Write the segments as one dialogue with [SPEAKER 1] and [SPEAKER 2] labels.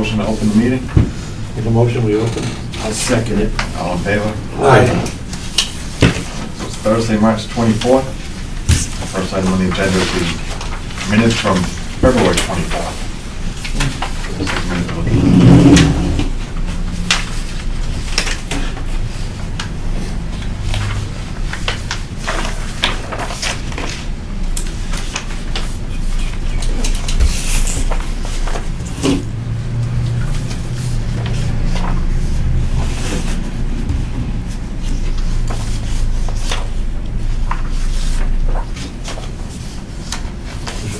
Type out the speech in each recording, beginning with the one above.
[SPEAKER 1] motion to open the meeting.
[SPEAKER 2] Make a motion, we open.
[SPEAKER 3] I'll second it.
[SPEAKER 1] All in favor?
[SPEAKER 2] Aye.
[SPEAKER 1] So it's Thursday, March 24th. The first item on the agenda is the minutes from February 24th. This is minute review.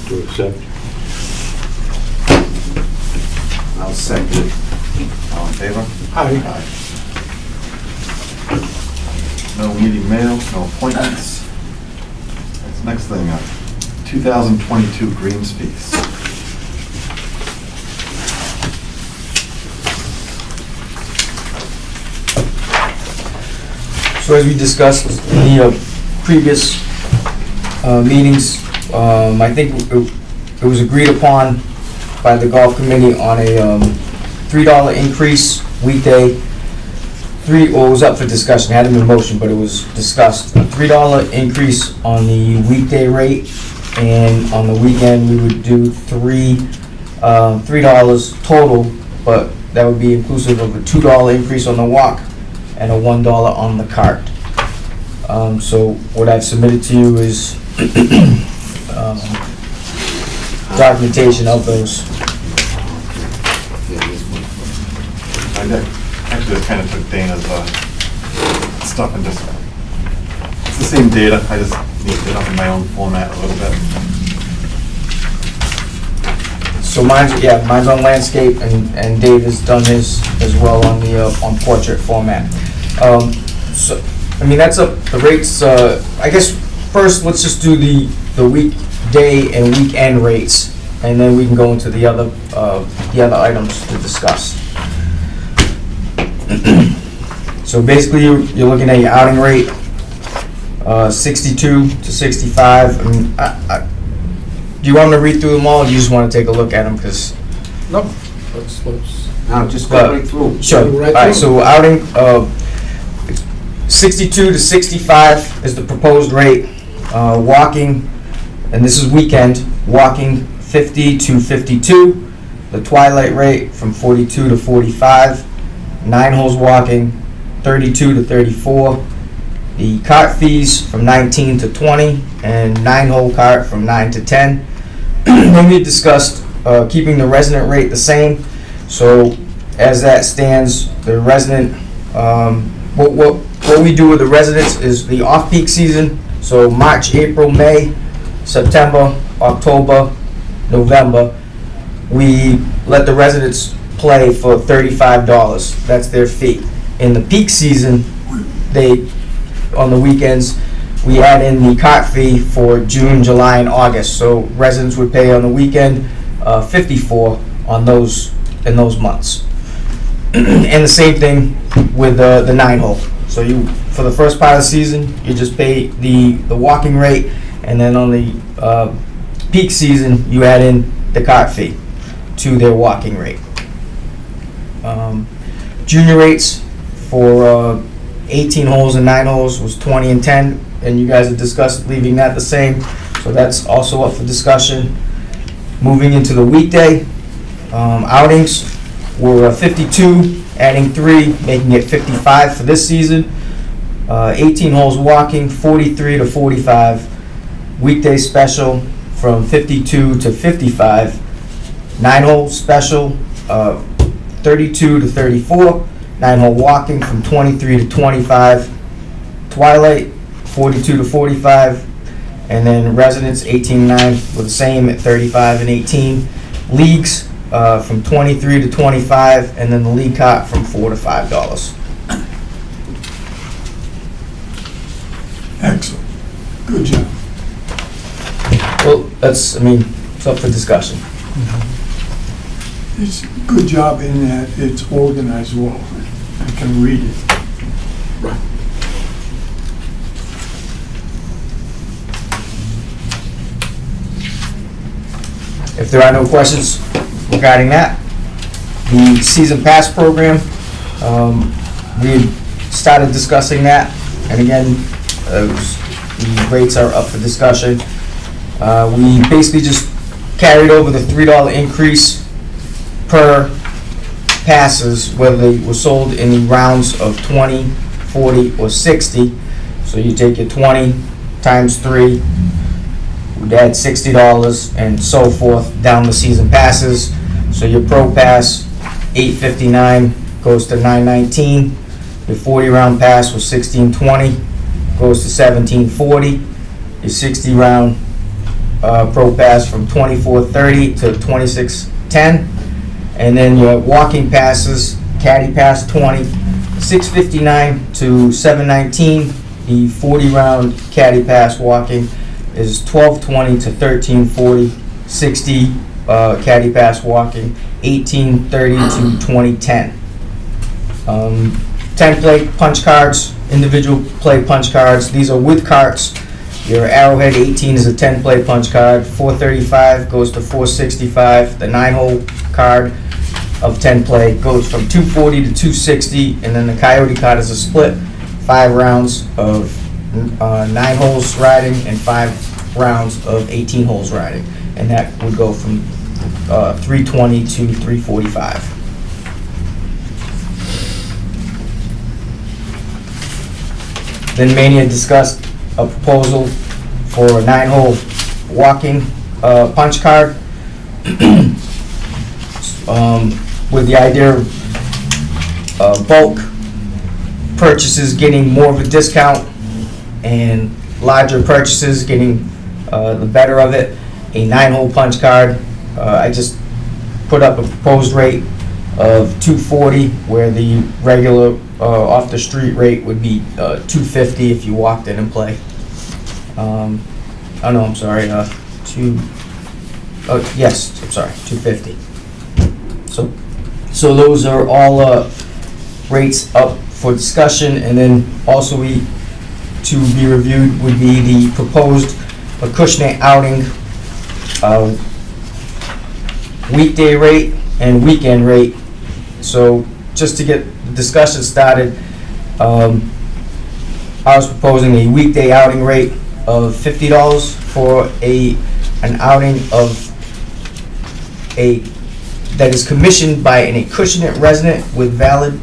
[SPEAKER 2] To accept.
[SPEAKER 3] I'll second it.
[SPEAKER 1] All in favor?
[SPEAKER 2] Aye.
[SPEAKER 1] No meeting mail, no appointments. That's next thing, 2022 Greens fees.
[SPEAKER 4] So as we discussed in the previous meetings, I think it was agreed upon by the golf committee on a $3 increase weekday. It was up for discussion, it hadn't been motion, but it was discussed. A $3 increase on the weekday rate, and on the weekend, we would do $3 total, but that would be inclusive of a $2 increase on the walk and a $1 on the cart. So what I've submitted to you is documentation of those.
[SPEAKER 1] Actually, I kind of took Dana's stuff and just, it's the same data, I just needed it up in my own format a little bit.
[SPEAKER 4] So mine's on landscape, and Dave has done his as well on the on portrait format. So, I mean, that's the rates. I guess first let's just do the weekday and weekend rates, and then we can go into the other items to discuss. So basically, you're looking at your outing rate, 62 to 65. I mean, do you want me to read through them all, or do you just want to take a look at them? Because
[SPEAKER 2] No, let's,
[SPEAKER 3] Now, just go right through.
[SPEAKER 4] sure.
[SPEAKER 2] Go right
[SPEAKER 4] All right.
[SPEAKER 2] through.
[SPEAKER 4] So outing, 62 to 65 is the proposed rate. Walking, and this is weekend, walking 50 to 52. The twilight rate from 42 to 45. 9 holes walking, 32 to 34. The cart fees from 19 to 20, and 9-hole cart from 9 to 10. Then we discussed keeping the resident rate the same. So as that stands, the resident, what we do with the residents is the off-peak season. So March, April, May, September, October, November, we let the residents play for $35. That's their fee. In the peak season, on the weekends, we add in the cart fee for June, July, and August. So residents would pay on the weekend $54 on those in those months. And the same thing with the 9-hole. So for the first part of the season, you just pay the walking rate, and then on the peak season, you add in the cart fee to their walking rate. Junior rates for 18 holes and 9 holes was 20 and 10, and you guys have discussed leaving that the same, so that's also up for discussion. Moving into the weekday, outings were 52, adding 3, making it 55 for this season. 18 holes walking, 43 to 45. Weekday special from 52 to 55. 9-hole special, 32 to 34. 9-hole walking from 23 to 25. Twilight, 42 to 45. And then residents, 18 and 9 were the same at 35 and 18. Leagues, from 23 to 25, and then the league cart from $4 to $5.
[SPEAKER 5] Excellent. Good job.
[SPEAKER 4] Well, it's up for discussion.
[SPEAKER 5] It's a good job in that it's organized well. I can read it.
[SPEAKER 2] Right.
[SPEAKER 4] If there are no questions regarding that, The season pass program, we started discussing that, and again, the rates are up for discussion. We basically just carried over the $3 increase per passes, whether they were sold in the rounds of 20, 40, or 60. So you take your 20 times 3, we'd add $60 and so forth down the season passes. So your pro pass, $8.59 goes to $9.19. Your 40-round pass was $16.20, goes to $17.40. Your 60-round pro pass from $24.30 to $26.10. And then your walking passes, caddy pass 20, $6.59 to $7.19. The 40-round caddy pass walking is $12.20 to $13.40. 60 caddy pass walking, $18.30 to $20.10. 10 play punch cards, individual play punch cards. These are with carts. Your Arrowhead 18 is a 10 play punch card. $4.35 goes to $4.65. The 9-hole card of 10 play goes from $2.40 to $2.60, and then the Coyote card is a split, 5 rounds of 9 holes riding and 5 rounds of 18 holes riding, and that would go from $3.20 to $3.45. Then Mania discussed a proposal for a 9-hole walking punch card with the idea of bulk purchases getting more of a discount and larger purchases getting the better of it. A 9-hole punch card, I just put up a proposed rate of $2.40, where the regular off the street rate would be $2.50 if you walked in and play. $2.50. So those are all rates up for discussion, and then also to be reviewed would be the proposed Acushnet outing weekday rate and weekend rate. So just to get the discussion started, I was proposing a weekday outing rate of $50 for an outing that is commissioned by an Acushnet resident with valid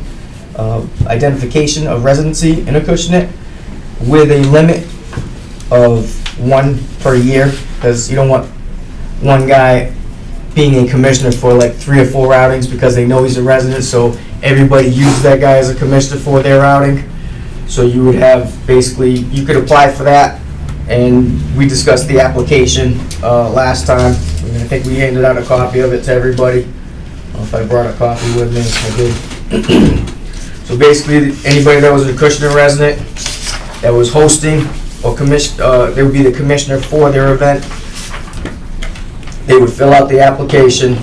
[SPEAKER 4] identification of residency in Acushnet, with a limit of 1 per year, because you don't want one guy being a commissioner for like 3 or 4 outings because they know he's a resident, so everybody uses that guy as a commissioner for their outing. So you would have, basically, you could apply for that, and we discussed the application last time. I think we handed out a copy of it to everybody. I don't know if I brought a copy with me, I did. So basically, anybody that was a Acushnet resident that was hosting or they would be the commissioner for their event. They would fill out the application,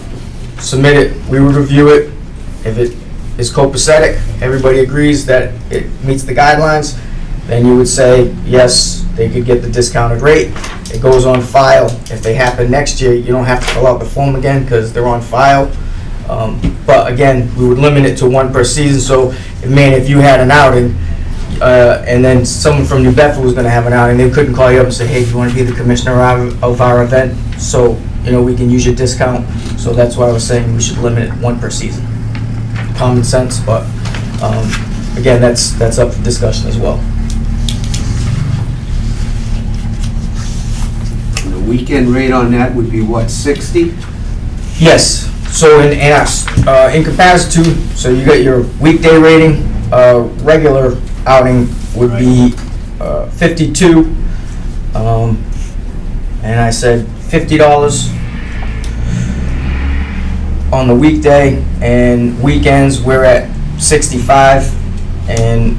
[SPEAKER 4] submit it, we would review it. If it is copacetic, everybody agrees that it meets the guidelines, then you would say, yes, they could get the discounted rate. It goes on file. If they happen next year, you don't have to fill out the form again because they're on file. But again, we would limit it to 1 per season. So, if you had an outing, and then someone from New Bedford was going to have an outing, they couldn't call you up and say, hey, do you want to be the commissioner of our event? So, we can use your discount. So that's why I was saying we should limit it 1 per season. Common sense, but again, that's up for discussion as well.
[SPEAKER 3] And the weekend rate on that would be what, 60?
[SPEAKER 4] Yes. So in comparison to, so you got your weekday rating, regular outing would be 52, and I said $50 on the weekday, and weekends we're at 65, and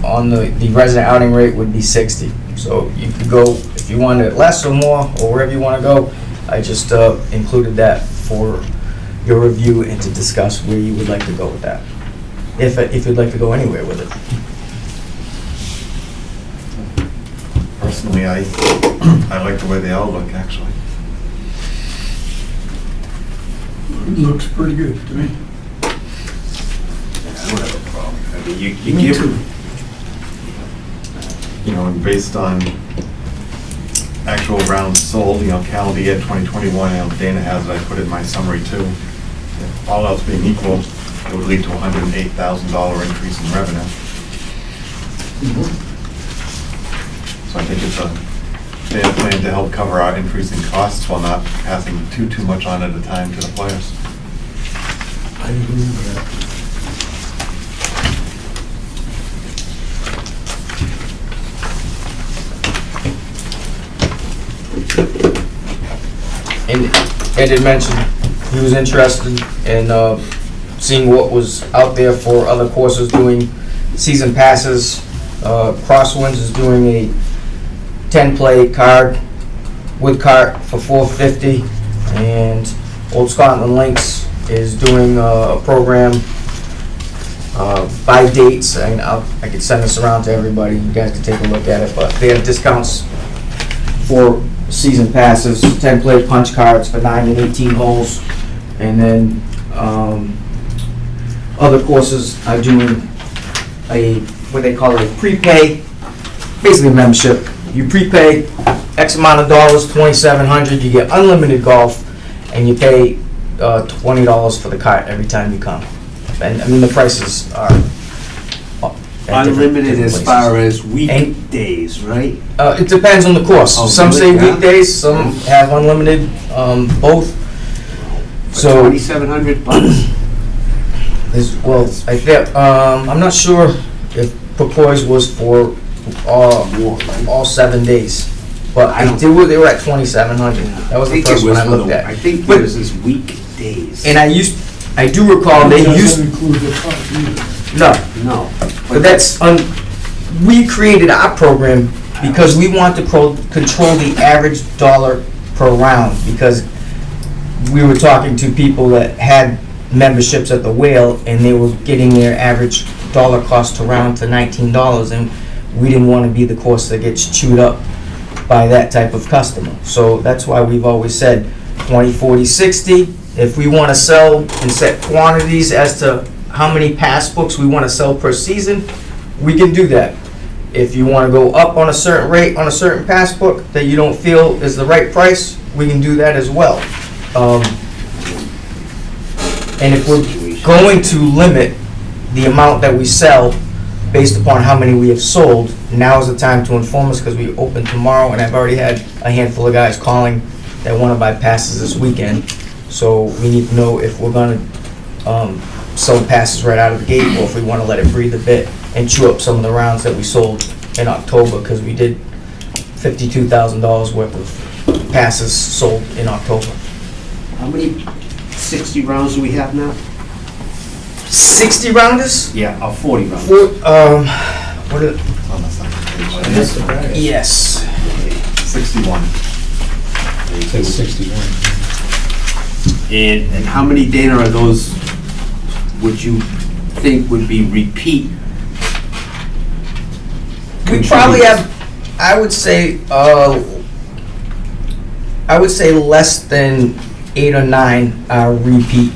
[SPEAKER 4] on the resident outing rate would be 60. So you could go if you wanted less or more, or wherever you want to go. I just included that for your review and to discuss where you would like to go with that, if you'd like to go anywhere with it.
[SPEAKER 1] Personally, I like the way they all look, actually.
[SPEAKER 5] Looks pretty good to me.
[SPEAKER 3] You
[SPEAKER 5] Me
[SPEAKER 3] give,
[SPEAKER 5] too.
[SPEAKER 1] You know, and based on actual rounds sold, you know, calendar year 2021, you know, Dana has it, I put it in my summary too. If all else being equal, it would lead to a $108,000 increase in revenue. So I think it's a fair plan to help cover our increasing costs while not passing too much on at a time to the players.
[SPEAKER 5] I agree with that.
[SPEAKER 4] And Ed had mentioned he was interested in seeing what was out there for other courses doing season passes. Crosswinds is doing a 10-play card with cart for $450, and Old Scotland Links is doing a program by dates, and I could send this around to everybody. You guys can take a look at it, but they have discounts for season passes, 10-play punch cards for 9 and 18 holes, and then other courses are doing what they call a prepay, basically a membership. You prepay X amount of dollars, $2,700, you get unlimited golf, and you pay $20 for the cart every time you come. And I mean, the prices are at
[SPEAKER 3] unlimited
[SPEAKER 4] different
[SPEAKER 3] as
[SPEAKER 4] places.
[SPEAKER 3] far as weekdays, right?
[SPEAKER 4] It depends on the course.
[SPEAKER 3] Oh,
[SPEAKER 4] Some say
[SPEAKER 3] really? Yeah.
[SPEAKER 4] weekdays, some have unlimited, both. So,
[SPEAKER 3] $2,700?
[SPEAKER 4] well, I think, I'm not sure if Pecoy's was for
[SPEAKER 3] More, right?
[SPEAKER 4] all 7 days, but
[SPEAKER 3] I don't-
[SPEAKER 4] they were at 2,700. That was the
[SPEAKER 3] think it
[SPEAKER 4] first one I
[SPEAKER 3] for
[SPEAKER 4] looked
[SPEAKER 3] the- I
[SPEAKER 4] at.
[SPEAKER 3] think
[SPEAKER 4] But-
[SPEAKER 3] this is weekdays.
[SPEAKER 4] And I do recall they
[SPEAKER 5] It
[SPEAKER 4] used,
[SPEAKER 5] doesn't include the cost either.
[SPEAKER 4] no,
[SPEAKER 3] No.
[SPEAKER 4] but we created our program because we want to control the average dollar per round, because we were talking to people that had memberships at the Whale, and they were getting their average dollar cost to round to $19, and we didn't want to be the course that gets chewed up by that type of customer. So that's why we've always said 20, 40, 60. If we want to sell and set quantities as to how many pass books we want to sell per season, we can do that. If you want to go up on a certain rate on a certain pass book that you don't feel is the right price, we can do that as well. And if we're going to limit the amount that we sell based upon how many we have sold, now is the time to inform us, because we open tomorrow, and I've already had a handful of guys calling that want to buy passes this weekend. So we need to know if we're going to sell passes right out of the gate, or if we want to let it breathe a bit and chew up some of the rounds that we sold in October, because we did $52,000 worth of passes sold in October.
[SPEAKER 3] How many 60 rounds do we have now?
[SPEAKER 4] 60 rounders?
[SPEAKER 3] Yeah, or 40 rounds.
[SPEAKER 4] What are,
[SPEAKER 1] It's on the second page.
[SPEAKER 5] That's the bag.
[SPEAKER 4] yes.
[SPEAKER 1] 61.
[SPEAKER 2] It says 61.
[SPEAKER 3] And how many, Dana, are those, would you think would be repeat?
[SPEAKER 4] We probably have, I would say less than 8 or 9 are repeat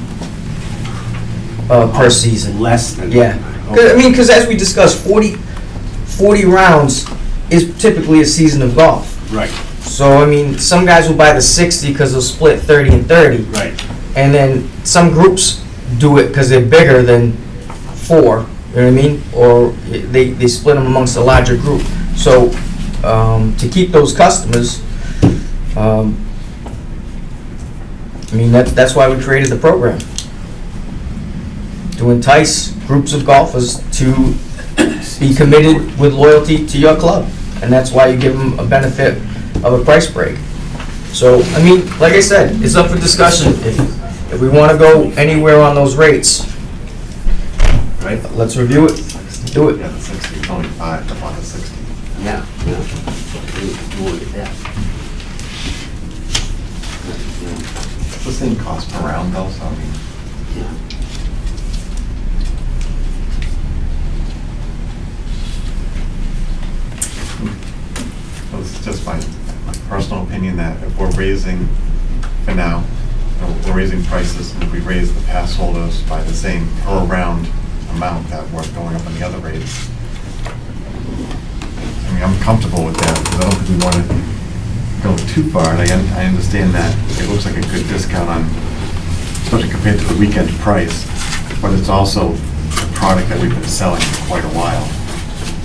[SPEAKER 4] per season.
[SPEAKER 3] Less than?
[SPEAKER 4] Yeah. I mean, because as we discussed, 40 rounds is typically a season of golf.
[SPEAKER 3] Right,
[SPEAKER 4] So, I mean, some guys will buy the 60 because they'll split 30 and 30.
[SPEAKER 3] right.
[SPEAKER 4] And then some groups do it because they're bigger than 4, you know what I mean? Or they split them amongst a larger group. So, to keep those customers, I mean, that's why we created the program. To entice groups of golfers to be committed with loyalty to your club. And that's why you give them a benefit of a price break. So, I mean, like I said, it's up for discussion. If we want to go anywhere on those rates,
[SPEAKER 3] Right?
[SPEAKER 4] let's review it, do it.
[SPEAKER 1] Yeah, the 60, it's only 5 up on the 60.
[SPEAKER 3] Yeah, yeah. We'll look at that.
[SPEAKER 1] It's the same cost per round though, so I mean,
[SPEAKER 3] Yeah.
[SPEAKER 1] it's just my personal opinion that if we're raising, for now, we're raising prices, and if we raise the pass holders by the same per round amount that we're going up on the other rates. I mean, I'm comfortable with that, because I don't think we want to go too far, and I understand that it looks like a good discount on, especially compared to the weekend price, but it's also a product that we've been selling for quite a while.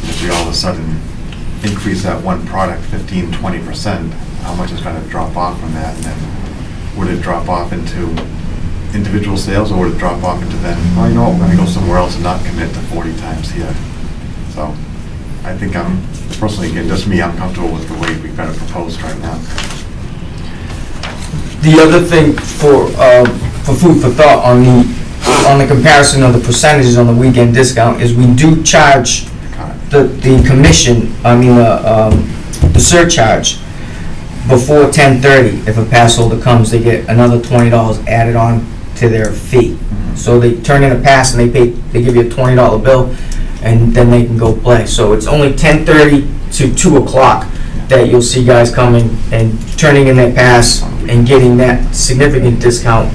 [SPEAKER 1] If we all of a sudden increase that one product 15-20%, how much is going to drop off from that? And then would it drop off into individual sales, or would it drop off into then, well, you know what, we're going to go somewhere else and not commit to 40 times here? So I think personally, again, just me, I'm comfortable with the way we've got it proposed right now.
[SPEAKER 4] The other thing for food for thought on the comparison of the percentages on the weekend discount is we do charge the commission, the surcharge before 10:30. If a pass holder comes, they get another $20 added on to their fee. So they turn in a pass and they give you a $20 bill, and then they can go play. So it's only 10:30 to 2 o'clock that you'll see guys coming and turning in their pass and getting that significant discount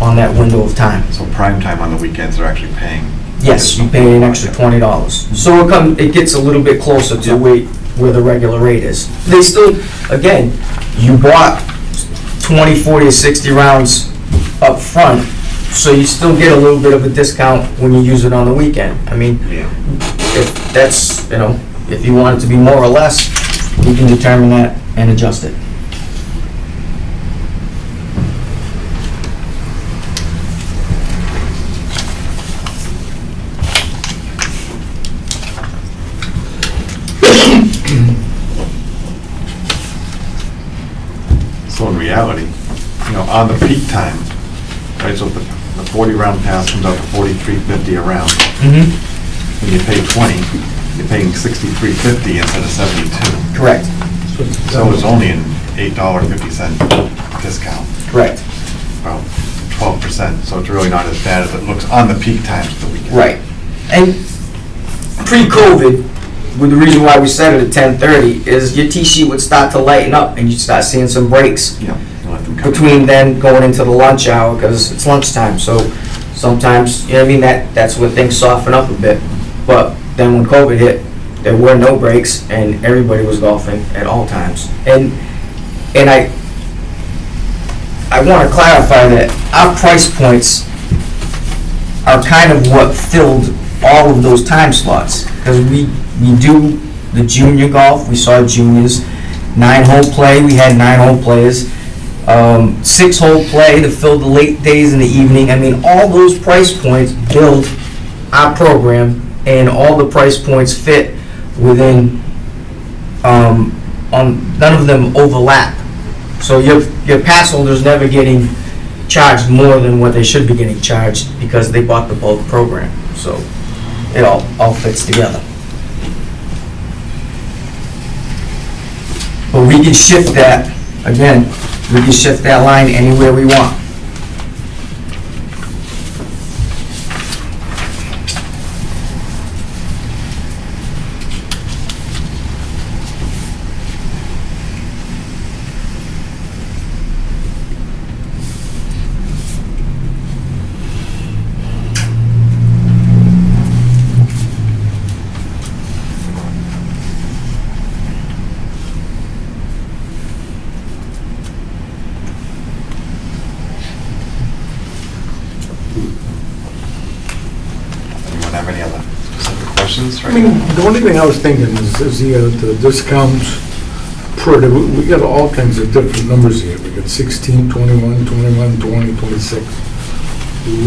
[SPEAKER 4] on that window of time.
[SPEAKER 1] So prime time on the weekends, they're actually paying.
[SPEAKER 4] Yes, you pay an extra $20. So it gets a little bit closer to where the regular rate is. They still, again, you bought 20, 40, or 60 rounds up front, so you still get a little bit of a discount when you use it on the weekend. I mean, if that's, if you want it to be more or less, you can determine that and adjust it.
[SPEAKER 1] So in reality, on the peak time, right, so the 40 round pass comes out to $43.50 a round. When you pay 20, you're paying $63.50 instead of $72.
[SPEAKER 4] Correct.
[SPEAKER 1] So it's only an $8.50 discount,
[SPEAKER 4] Correct.
[SPEAKER 1] about 12%. So it's really not as bad as it looks on the peak times of the weekend.
[SPEAKER 4] Right. And pre-COVID, with the reason why we set it at 10:30 is your T-sheet would start to lighten up and you'd start seeing some breaks
[SPEAKER 1] Yeah. You'll let them come.
[SPEAKER 4] between then going into the lunch hour, because it's lunchtime. So sometimes, that's when things soften up a bit. But then when COVID hit, there were no breaks and everybody was golfing at all times. And I want to clarify that our price points are kind of what filled all of those time slots, because we do the junior golf, we saw juniors, 9-hole play, we had 9-hole players, 6-hole play to fill the late days in the evening. I mean, all those price points build our program, and all the price points fit within, none of them overlap. So your pass holder's never getting charged more than what they should be getting charged because they bought the bulk program. So it all fits together. But we can shift that, again, we can shift that line anywhere we want.
[SPEAKER 1] Anyone have any other specific questions?
[SPEAKER 5] I mean, the only thing I was thinking is the discounts we got all kinds of different numbers here. We got 16, 21, 21, 20, 26.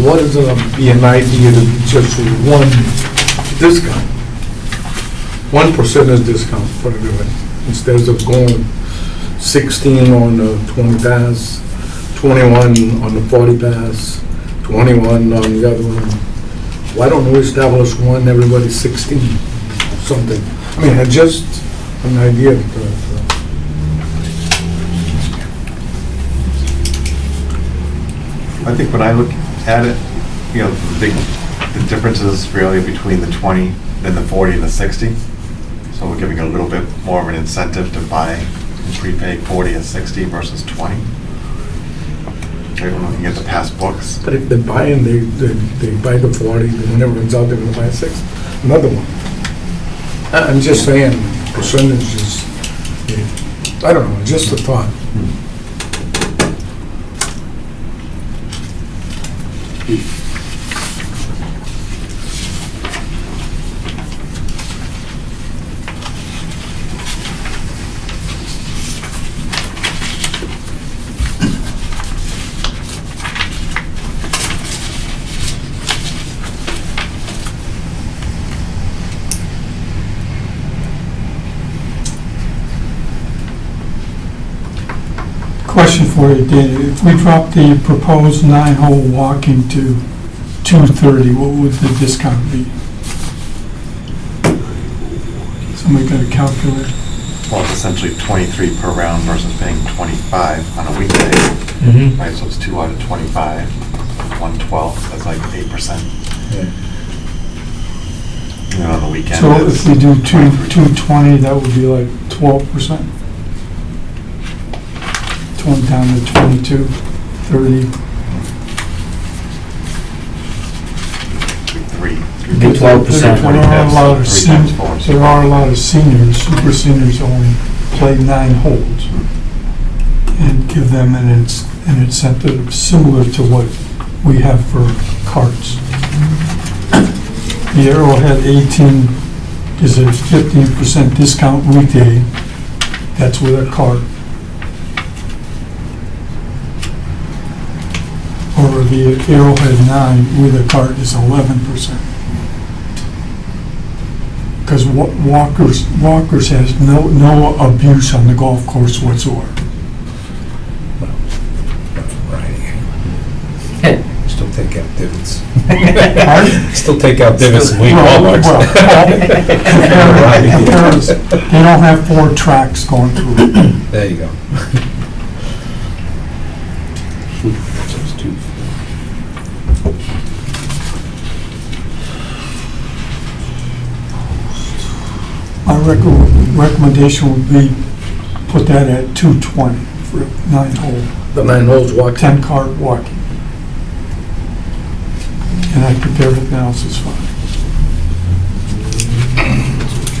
[SPEAKER 5] What is it be an idea to just one discount? 1% discount, put it away. Instead of going 16 on the 20 pass, 21 on the 40 pass, 21 on the other one. Why don't we establish one, everybody's 16, something? I mean, just an idea.
[SPEAKER 1] I think when I look at it, the difference is really between the 20, then the 40, and the 60. So we're giving a little bit more of an incentive to buy and prepay 40 and 60 versus 20. They're gonna get the past books.
[SPEAKER 5] But if they buy and they buy the 40, then when it runs out, they're gonna buy 6, another one. I'm just saying, percentages, I don't know, just a thought.
[SPEAKER 6] Question for you, Danny. If we drop the proposed 9-hole walking to 230, what would the discount be? Somebody got a calculator?
[SPEAKER 1] Well, it's essentially 23 per round versus paying 25 on a weekday,
[SPEAKER 4] Mm-hmm.
[SPEAKER 1] right? So it's 2 out of 25, 1/12, that's like 8%. And then on the weekend,
[SPEAKER 6] So
[SPEAKER 1] it's
[SPEAKER 6] if we do
[SPEAKER 1] 23.
[SPEAKER 6] 220, that would be like 12%? 20 down to 22, 30.
[SPEAKER 1] Three.
[SPEAKER 4] Be 12%.
[SPEAKER 6] There are a lot of
[SPEAKER 1] 3 times 4.
[SPEAKER 6] there are a lot of seniors, super seniors only play 9 holes, and give them an incentive similar to what we have for carts. The Arrowhead 18 is a 15% discount weekday. That's with a cart. Or the Arrowhead 9 with a cart is 11%. Because Walker's has no abuse on the golf course whatsoever.
[SPEAKER 2] Still take out divots.
[SPEAKER 6] Pardon?
[SPEAKER 2] Still take out divots and leave
[SPEAKER 6] Well,
[SPEAKER 2] Walmarts.
[SPEAKER 6] They don't have 4 tracks going through it.
[SPEAKER 2] There you go. So it's 2.
[SPEAKER 6] My recommendation would be put that at 220 for 9-hole,
[SPEAKER 5] The 9 holes walk.
[SPEAKER 6] 10 cart walking. And I think everything else is fine.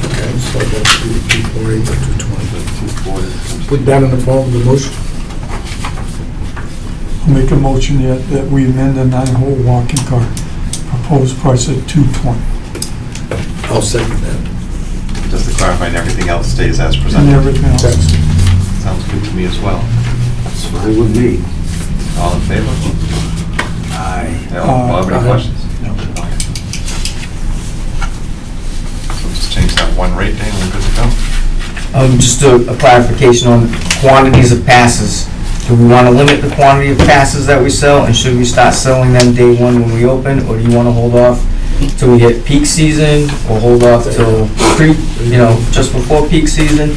[SPEAKER 5] Okay, so that's 240 to 220. Put that in the form of the motion.
[SPEAKER 6] I'll make a motion that we amend the 9-hole walking cart, proposed price at 220.
[SPEAKER 5] I'll second that.
[SPEAKER 1] Just to clarify, and everything else stays as
[SPEAKER 6] And
[SPEAKER 1] presented.
[SPEAKER 6] everything else is.
[SPEAKER 1] Sounds good to me as well.
[SPEAKER 3] That's fine with me.
[SPEAKER 1] All in favor?
[SPEAKER 3] Aye.
[SPEAKER 1] All have any
[SPEAKER 5] Aye.
[SPEAKER 1] questions? No. Okay. So just change that one rate, Dan, and we're good to go.
[SPEAKER 4] Just a clarification on quantities of passes. Do we want to limit the quantity of passes that we sell, and should we start selling them day one when we open, or do you want to hold off till we hit peak season, or hold off till just before peak season?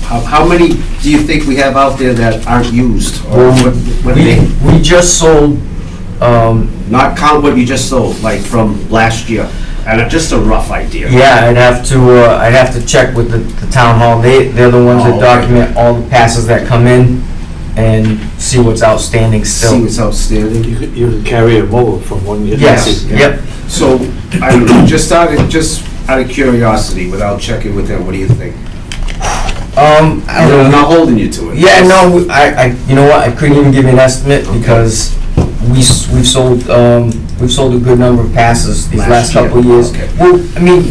[SPEAKER 3] How many do you think we have out there that aren't used? Or what they,
[SPEAKER 4] We just sold,
[SPEAKER 3] not count what you just sold, like from last year, and just a rough idea.
[SPEAKER 4] yeah, I'd have to check with the town hall. They're the ones
[SPEAKER 3] Oh,
[SPEAKER 4] that
[SPEAKER 3] okay.
[SPEAKER 4] document all the passes that come in and see what's outstanding
[SPEAKER 3] See
[SPEAKER 4] still.
[SPEAKER 3] what's outstanding.
[SPEAKER 7] You can carry them over from one year to the
[SPEAKER 4] Yes,
[SPEAKER 7] next.
[SPEAKER 4] yep.
[SPEAKER 3] So, just out of curiosity, without checking with them, what do you think?
[SPEAKER 4] I don't know.
[SPEAKER 3] I'm not holding you to it.
[SPEAKER 4] Yeah, no, you know what, I couldn't even give you an estimate because we've sold a good number of passes these last
[SPEAKER 3] Last year,
[SPEAKER 4] couple of years.
[SPEAKER 3] okay.
[SPEAKER 4] Well, I mean,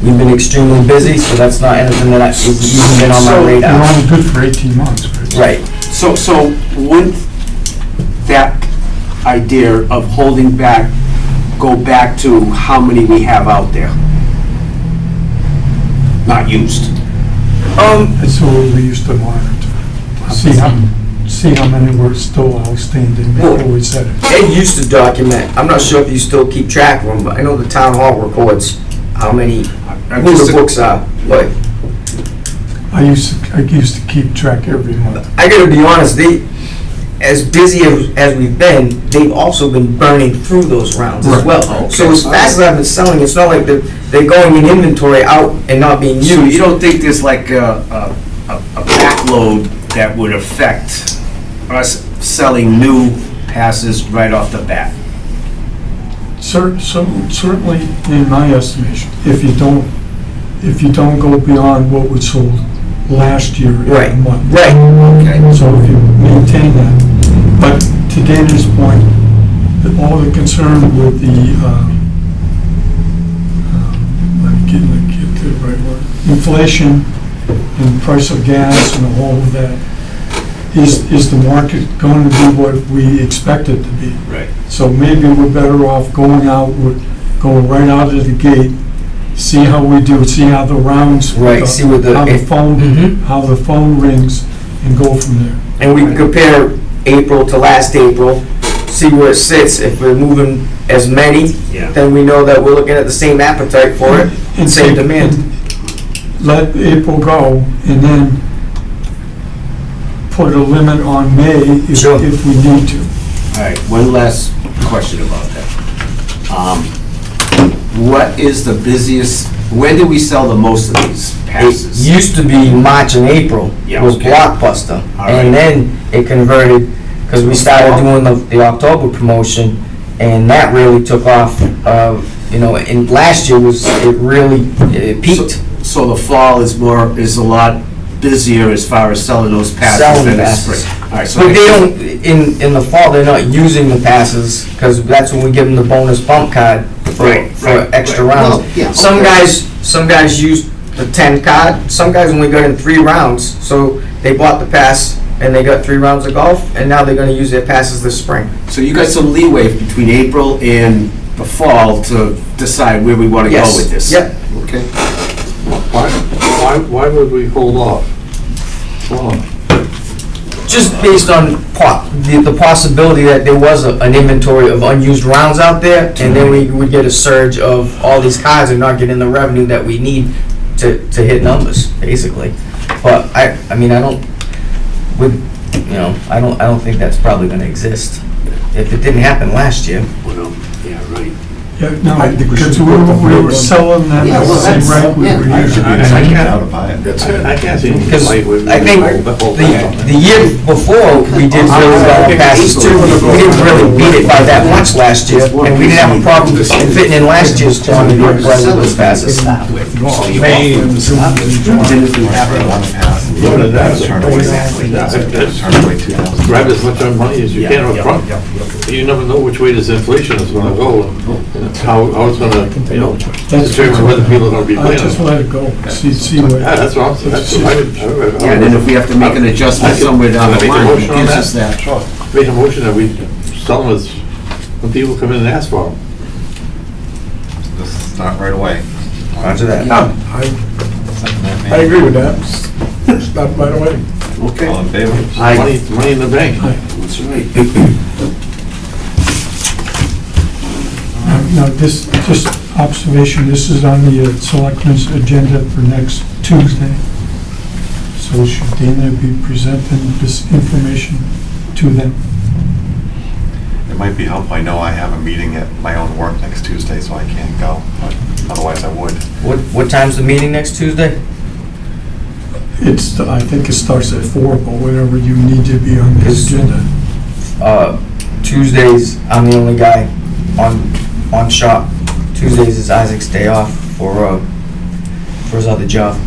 [SPEAKER 4] we've been extremely busy, so that's not anything that has even been on my
[SPEAKER 3] So,
[SPEAKER 6] You're
[SPEAKER 4] radar.
[SPEAKER 6] only good for 18 months, right?
[SPEAKER 4] Right.
[SPEAKER 3] So wouldn't that idea of holding back go back to how many we have out there? Not used.
[SPEAKER 6] That's what we used to monitor. See how many were still outstanding before we said it.
[SPEAKER 4] Ed used to document, I'm not sure if you still keep track of them, but I know the town hall records how many, who the books are. But
[SPEAKER 6] I used to keep track every month.
[SPEAKER 4] I gotta be honest, as busy as we've been, they've also been burning through those rounds as well.
[SPEAKER 3] Okay.
[SPEAKER 4] So as fast as I've been selling, it's not like they're going in inventory out and not being
[SPEAKER 3] So you
[SPEAKER 4] used.
[SPEAKER 3] don't think there's like a backload that would affect us selling new passes right off the bat.
[SPEAKER 6] Certainly, in my estimation, if you don't go beyond what was sold last year in a
[SPEAKER 4] Right.
[SPEAKER 6] month.
[SPEAKER 4] Right.
[SPEAKER 3] Okay.
[SPEAKER 6] So if you maintain that. But to Dana's point, all the concern with the, I'm getting the right word, inflation and price of gas and all of that, is the market going to be what we expect it to be?
[SPEAKER 3] Right.
[SPEAKER 6] So maybe we're better off going right out of the gate, see how we do, see how the rounds.
[SPEAKER 4] Right, see what the-
[SPEAKER 6] How the phone,
[SPEAKER 4] Mhm.
[SPEAKER 6] how the phone rings, and go from there.
[SPEAKER 4] And we can compare April to last April, see where it sits. If we're moving as many,
[SPEAKER 3] Yeah.
[SPEAKER 4] then we know that we're looking at the same appetite for it, and same
[SPEAKER 6] take-
[SPEAKER 4] demand.
[SPEAKER 6] and Let April go, and then put a limit on May if
[SPEAKER 4] Sure.
[SPEAKER 6] if we need to.
[SPEAKER 3] All right, one last question about that. What is the busiest, when do we sell the most of these
[SPEAKER 4] It
[SPEAKER 3] passes?
[SPEAKER 4] used to be March and April
[SPEAKER 3] Yeah,
[SPEAKER 4] was
[SPEAKER 3] okay.
[SPEAKER 4] Blockbuster,
[SPEAKER 3] All
[SPEAKER 4] and
[SPEAKER 3] right.
[SPEAKER 4] then it converted, because we started doing the October promotion, and that really took off, and last year it peaked.
[SPEAKER 3] So the fall is a lot busier as far as selling those passes
[SPEAKER 4] Selling
[SPEAKER 3] than the
[SPEAKER 4] passes.
[SPEAKER 3] spring. All right, so
[SPEAKER 4] But they don't, in the fall, they're not using the passes, because that's when we give them the bonus bump card
[SPEAKER 3] Right,
[SPEAKER 4] for
[SPEAKER 3] right,
[SPEAKER 4] extra
[SPEAKER 3] right.
[SPEAKER 4] rounds.
[SPEAKER 3] Well, yeah,
[SPEAKER 4] Some
[SPEAKER 3] okay.
[SPEAKER 4] guys use the 10 card, some guys only got in 3 rounds, so they bought the pass and they got 3 rounds of golf, and now they're gonna use their passes this spring.
[SPEAKER 3] So you got some leeway between April and the fall to decide where we want to go
[SPEAKER 4] Yes.
[SPEAKER 3] with this?
[SPEAKER 4] Yep.
[SPEAKER 3] Okay.
[SPEAKER 7] Why would we hold off? Well,
[SPEAKER 4] Just based on the possibility that there was an inventory of unused rounds out there, and then we would get a surge of all these cards and not getting the revenue that we need to hit numbers, basically. But I don't think that's probably gonna exist. If it didn't happen last year.
[SPEAKER 3] Well, yeah, right.
[SPEAKER 6] Yeah, no,
[SPEAKER 5] I think we should
[SPEAKER 6] because
[SPEAKER 5] put the
[SPEAKER 6] we were
[SPEAKER 5] one-
[SPEAKER 6] selling them
[SPEAKER 3] Yeah,
[SPEAKER 6] at
[SPEAKER 3] well,
[SPEAKER 6] the same
[SPEAKER 3] that's-
[SPEAKER 6] rate we
[SPEAKER 3] yeah,
[SPEAKER 6] were
[SPEAKER 3] I-
[SPEAKER 6] using.
[SPEAKER 1] I can't how to buy it.
[SPEAKER 5] That's it.
[SPEAKER 7] I can't see any
[SPEAKER 4] Because
[SPEAKER 7] way we
[SPEAKER 4] I think
[SPEAKER 7] hold
[SPEAKER 4] the year before, we did really well on passes too. We didn't really beat it by that much last year, and we didn't have a problem fitting in last year's quantity of those passes.
[SPEAKER 5] May and June.
[SPEAKER 3] Then if we have
[SPEAKER 1] One
[SPEAKER 3] it,
[SPEAKER 1] pass.
[SPEAKER 7] Yeah, but that's-
[SPEAKER 1] Turn away exactly. Turn away 2,000.
[SPEAKER 7] Grab as much money as you can up front. You never know which way this inflation is gonna go, and how it's gonna, determine whether people are gonna be
[SPEAKER 6] I
[SPEAKER 7] playing.
[SPEAKER 6] just let it go, see
[SPEAKER 7] Yeah,
[SPEAKER 6] what,
[SPEAKER 7] that's what
[SPEAKER 3] yeah, and then if we have to make an adjustment somewhere down the
[SPEAKER 7] Make a
[SPEAKER 3] line, it
[SPEAKER 7] motion on
[SPEAKER 3] gives
[SPEAKER 7] that?
[SPEAKER 3] us that.
[SPEAKER 1] Sure.
[SPEAKER 7] Make a motion that we sell them as, when people come in and ask for them.
[SPEAKER 1] Just start right away.
[SPEAKER 4] Roger that.
[SPEAKER 5] Yeah, I agree with that. Stop right away.
[SPEAKER 3] Okay.
[SPEAKER 1] All in favor?
[SPEAKER 7] Money in the bank.
[SPEAKER 3] That's right.
[SPEAKER 6] now, this, just observation, this is on the selectmen's agenda for next Tuesday. So should Dana be presenting this information to them?
[SPEAKER 1] It might be helpful. I know I have a meeting at my own work next Tuesday, so I can't go, but otherwise I would.
[SPEAKER 4] What time's the meeting next Tuesday?
[SPEAKER 6] I think it starts at 4, but whatever you need to be on the
[SPEAKER 4] Is-
[SPEAKER 6] agenda.
[SPEAKER 4] Tuesdays, I'm the only guy on shop. Tuesdays is Isaac's day off for his other job.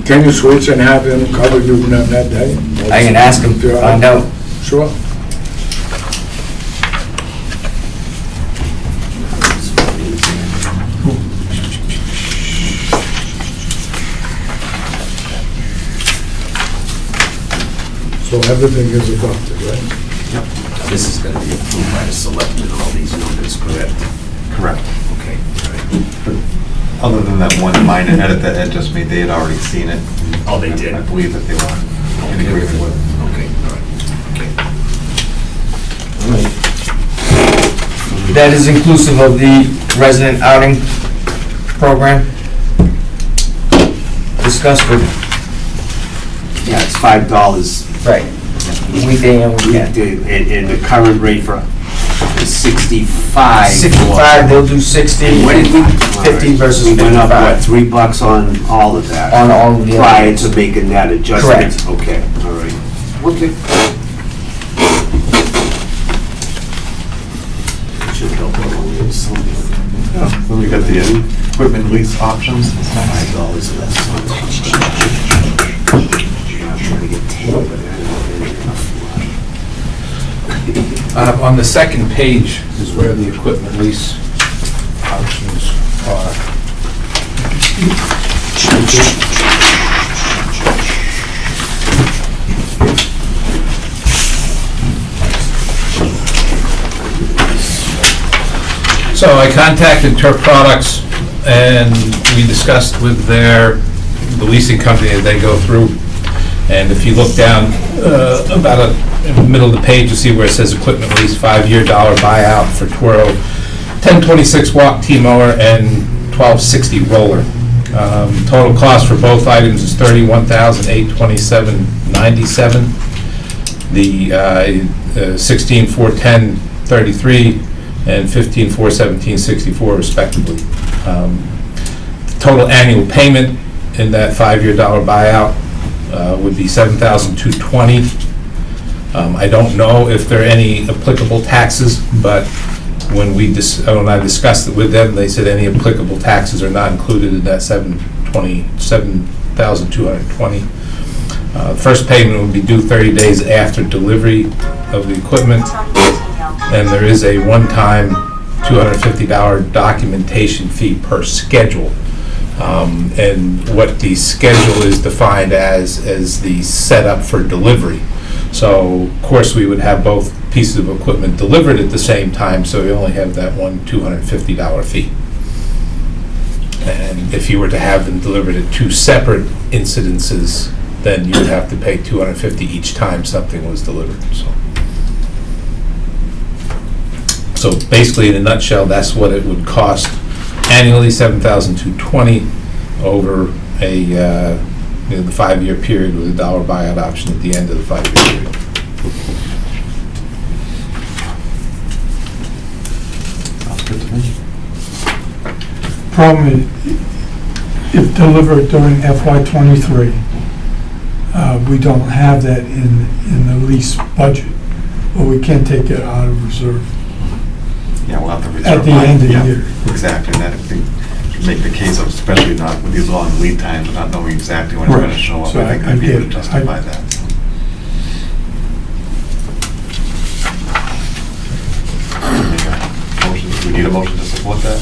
[SPEAKER 5] Can you switch and have him cover you on that day?
[SPEAKER 4] I can ask him, find out.
[SPEAKER 5] Sure. So everything is adopted, right?
[SPEAKER 3] This is gonna be approved by the selectmen, all these numbers, correct?
[SPEAKER 1] Correct.
[SPEAKER 3] Okay, all right.
[SPEAKER 1] Other than that one minor edit that Ed just made, they had already seen it.
[SPEAKER 3] Oh, they did?
[SPEAKER 1] I believe that they were in agreement with it.
[SPEAKER 3] Okay, all right, okay.
[SPEAKER 4] That is inclusive of the resident outing program discussed with,
[SPEAKER 3] Yeah, it's $5
[SPEAKER 4] right, weekday and weekend.
[SPEAKER 3] weekday, and the current rate for is 65.
[SPEAKER 4] 65, they'll do 60.
[SPEAKER 3] What did we?
[SPEAKER 4] 50 versus
[SPEAKER 3] We went up, what,
[SPEAKER 4] 55.
[SPEAKER 3] $3 on all of that?
[SPEAKER 4] On all of the
[SPEAKER 3] Prior
[SPEAKER 4] others.
[SPEAKER 3] to making that adjustment?
[SPEAKER 4] Correct.
[SPEAKER 3] Okay, all right. Okay. Should help a little something.
[SPEAKER 1] Then we got the equipment lease options.
[SPEAKER 3] $5 less. Yeah, I'm trying to get 10, but I don't have enough.
[SPEAKER 2] On the second page is where the equipment lease options are. So I contacted Turf Products, and we discussed with the leasing company that they go through. And if you look down about in the middle of the page, you see where it says equipment lease, 5-year dollar buyout for Toro, 1026 walk T-mower and 1260 roller. Total cost for both items is $31,827.97. The 16,410.33 and 15,417.64 respectively. Total annual payment in that 5-year dollar buyout would be $7,220. I don't know if there are any applicable taxes, but when I discussed it with them, they said any applicable taxes are not included in that $7,220. First payment will be due 30 days after delivery of the equipment, and there is a one-time $250 documentation fee per schedule. And what the schedule is defined as the setup for delivery. So, of course, we would have both pieces of equipment delivered at the same time, so we only have that one $250 fee. And if you were to have them delivered at two separate incidences, then you would have to pay $250 each time something was delivered, So basically, in a nutshell, that's what it would cost annually, $7,220 over the 5-year period with a dollar buyout option at the end of the 5-year period.
[SPEAKER 1] Sounds good to me.
[SPEAKER 6] Problem is, if delivered during FY '23, we don't have that in the lease budget, or we can't take it out of reserve.
[SPEAKER 1] Yeah, we'll have to reserve.
[SPEAKER 6] At the end of the
[SPEAKER 1] Yeah,
[SPEAKER 6] year.
[SPEAKER 1] Exactly, and that, I think, should make the case of, especially not with these long lead times, not knowing exactly when it's
[SPEAKER 6] Right.
[SPEAKER 1] gonna show up.
[SPEAKER 6] So
[SPEAKER 1] I think
[SPEAKER 6] I
[SPEAKER 1] I'd be able to
[SPEAKER 6] get it.
[SPEAKER 1] justify that. Make a motion. Do we need a motion to support that?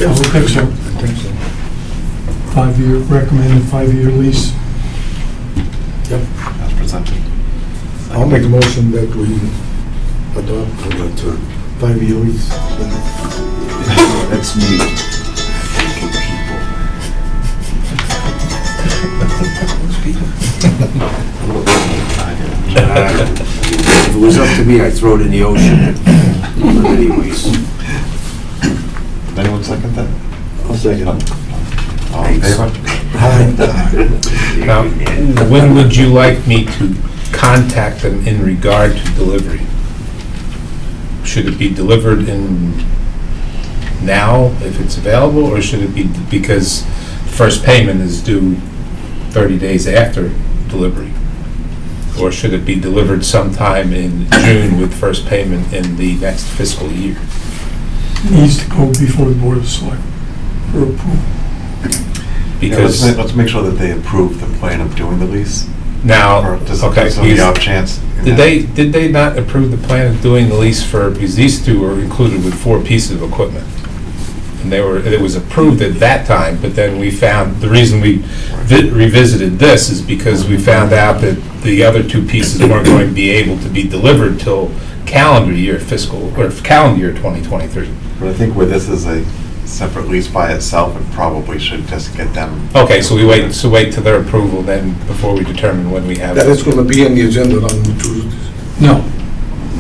[SPEAKER 6] I would think so. 5-year, recommended 5-year lease.
[SPEAKER 1] As presented.
[SPEAKER 5] I'll make a motion that we adopt the 5-year lease.
[SPEAKER 3] That's me. If it was up to me, I'd throw it in the ocean. But anyways.
[SPEAKER 1] Did anyone second that?
[SPEAKER 5] I'll second
[SPEAKER 1] All in favor?
[SPEAKER 2] Now, when would you like me to contact them in regard to delivery? Should it be delivered now, if it's available, or should it be, because first payment is due 30 days after delivery? Or should it be delivered sometime in June with first payment in the next fiscal year?
[SPEAKER 6] Needs to go before the Board of Selectmen for approval.
[SPEAKER 1] Yeah,
[SPEAKER 2] Because
[SPEAKER 1] let's make sure that they approve the plan of doing the lease.
[SPEAKER 2] now,
[SPEAKER 1] Or just
[SPEAKER 2] okay,
[SPEAKER 1] on the off chance.
[SPEAKER 2] did they not approve the plan of doing the lease for, because these two were included with 4 pieces of equipment? And it was approved at that time, but then we found, the reason we revisited this is because we found out that the other 2 pieces weren't going to be able to be delivered till calendar year 2023.
[SPEAKER 1] But I think where this is a separate lease by itself, it probably should just get them.
[SPEAKER 2] Okay, so we wait till their approval then before we determine when we have.
[SPEAKER 5] That is gonna be on the agenda on Tuesday.
[SPEAKER 6] No,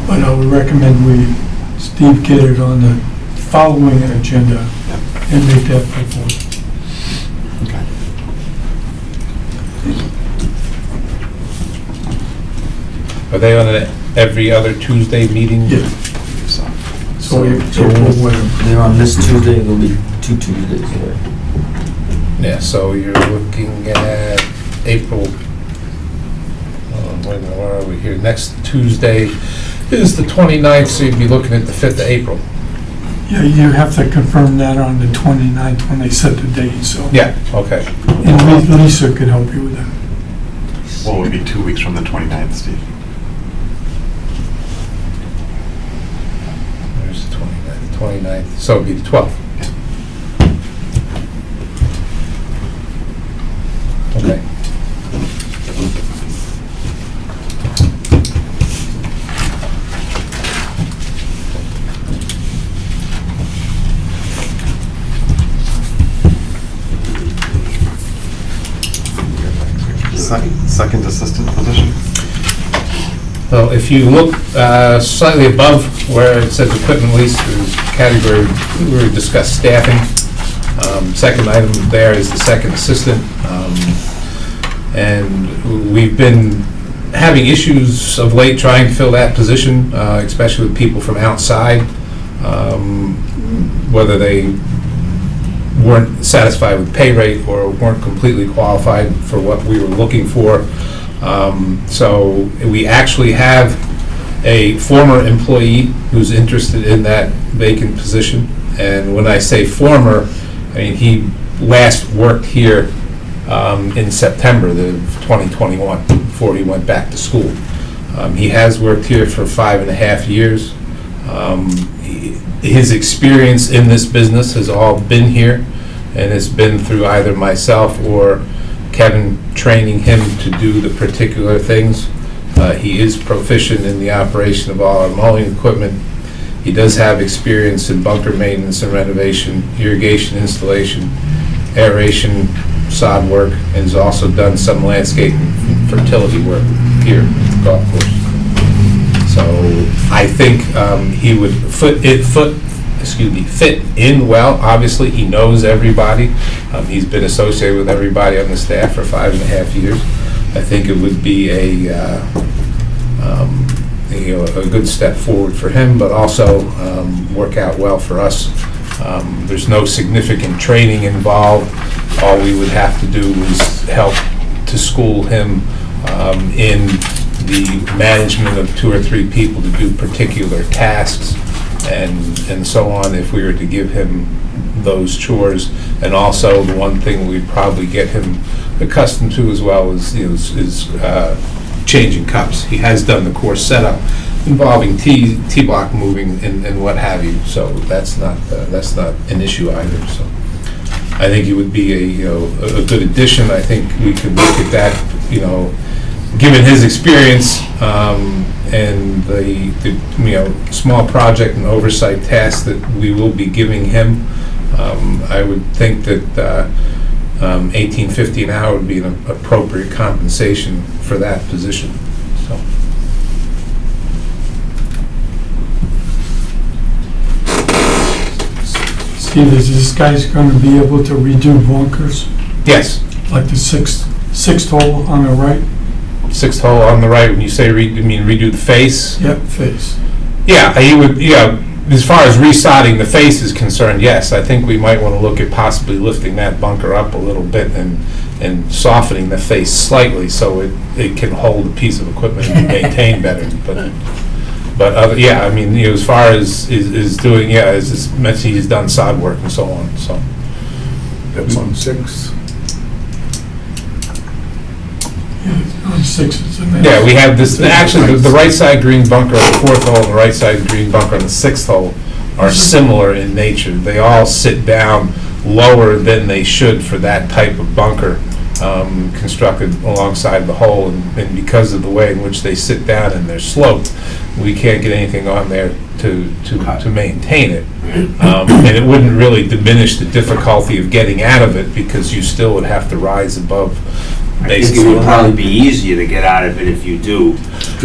[SPEAKER 6] but I would recommend Steve get it on the following agenda and make that proposal.
[SPEAKER 1] Okay.
[SPEAKER 2] Are they on an every other Tuesday meeting?
[SPEAKER 6] Yeah.
[SPEAKER 1] So,
[SPEAKER 6] So April, whatever.
[SPEAKER 4] They're on this Tuesday, it'll be 2 Tuesdays away.
[SPEAKER 2] Yeah, so you're looking at April, wait a minute, where are we here? Next Tuesday is the 29th, so you'd be looking at the 5th of April.
[SPEAKER 6] Yeah, you have to confirm that on the 29th when they set the date, so.
[SPEAKER 2] Yeah, okay.
[SPEAKER 6] And Lisa could help you with that.
[SPEAKER 1] What would be 2 weeks from the 29th, Steve?
[SPEAKER 2] There's the 29th, so it'd be the 12th. Okay.
[SPEAKER 1] Second assistant position?
[SPEAKER 2] Well, if you look slightly above where it says equipment lease, there's category, we already discussed staffing. Second item there is the second assistant. And we've been having issues of late trying to fill that position, especially with people from outside, whether they weren't satisfied with pay rate or weren't completely qualified for what we were looking for. So we actually have a former employee who's interested in that vacant position. And when I say former, I mean he last worked here in September of 2021, before he went back to school. He has worked here for 5.5 years. His experience in this business has all been here, and it's been through either myself or Kevin training him to do the particular things. He is proficient in the operation of all our mowing equipment. He does have experience in bunker maintenance and renovation, irrigation installation, aeration, sod work, and has also done some landscape and fertility work here at the golf course. So I think he would fit in well. Obviously, he knows everybody. He's been associated with everybody on the staff for 5.5 years. I think it would be a good step forward for him, but also work out well for us. There's no significant training involved. All we would have to do is help to school him in the management of 2 or 3 people to do particular tasks and so on, if we were to give him those chores. And also, the one thing we'd probably get him accustomed to as well is changing cups. He has done the course setup involving T-block moving and what have you, so that's not an issue either. So I think it would be a good addition. I think we could look at that, given his experience and the small project and oversight tasks that we will be giving him. I would think that $18.50 an hour would be an appropriate compensation for that position. So.
[SPEAKER 6] Steve, is this guy's gonna be able to redo bunkers,
[SPEAKER 2] Yes,
[SPEAKER 6] like the sixth hole on the right?
[SPEAKER 2] 6th hole on the right. When you say redo the face?
[SPEAKER 6] Yep, face.
[SPEAKER 2] Yeah, he would. Yeah, as far as resodding the face is concerned, yes, I think we might want to look at possibly lifting that bunker up a little bit and softening the face slightly so it can hold a piece of equipment and be maintained better. But as far as is doing, as mentioned, he's done sod work and so on. So
[SPEAKER 5] That's on 6.
[SPEAKER 6] On sixes and then.
[SPEAKER 2] yeah, we have this. Actually, the right side green bunker on the 4th hole and the right side green bunker on the 6th hole are similar in nature. They all sit down lower than they should for that type of bunker constructed alongside the hole, and because of the way in which they sit down and they're sloped, we can't get anything on there to maintain it. And it wouldn't really diminish the difficulty of getting out of it because you still would have to rise above.
[SPEAKER 3] I think it would probably be easier to get out of it if you do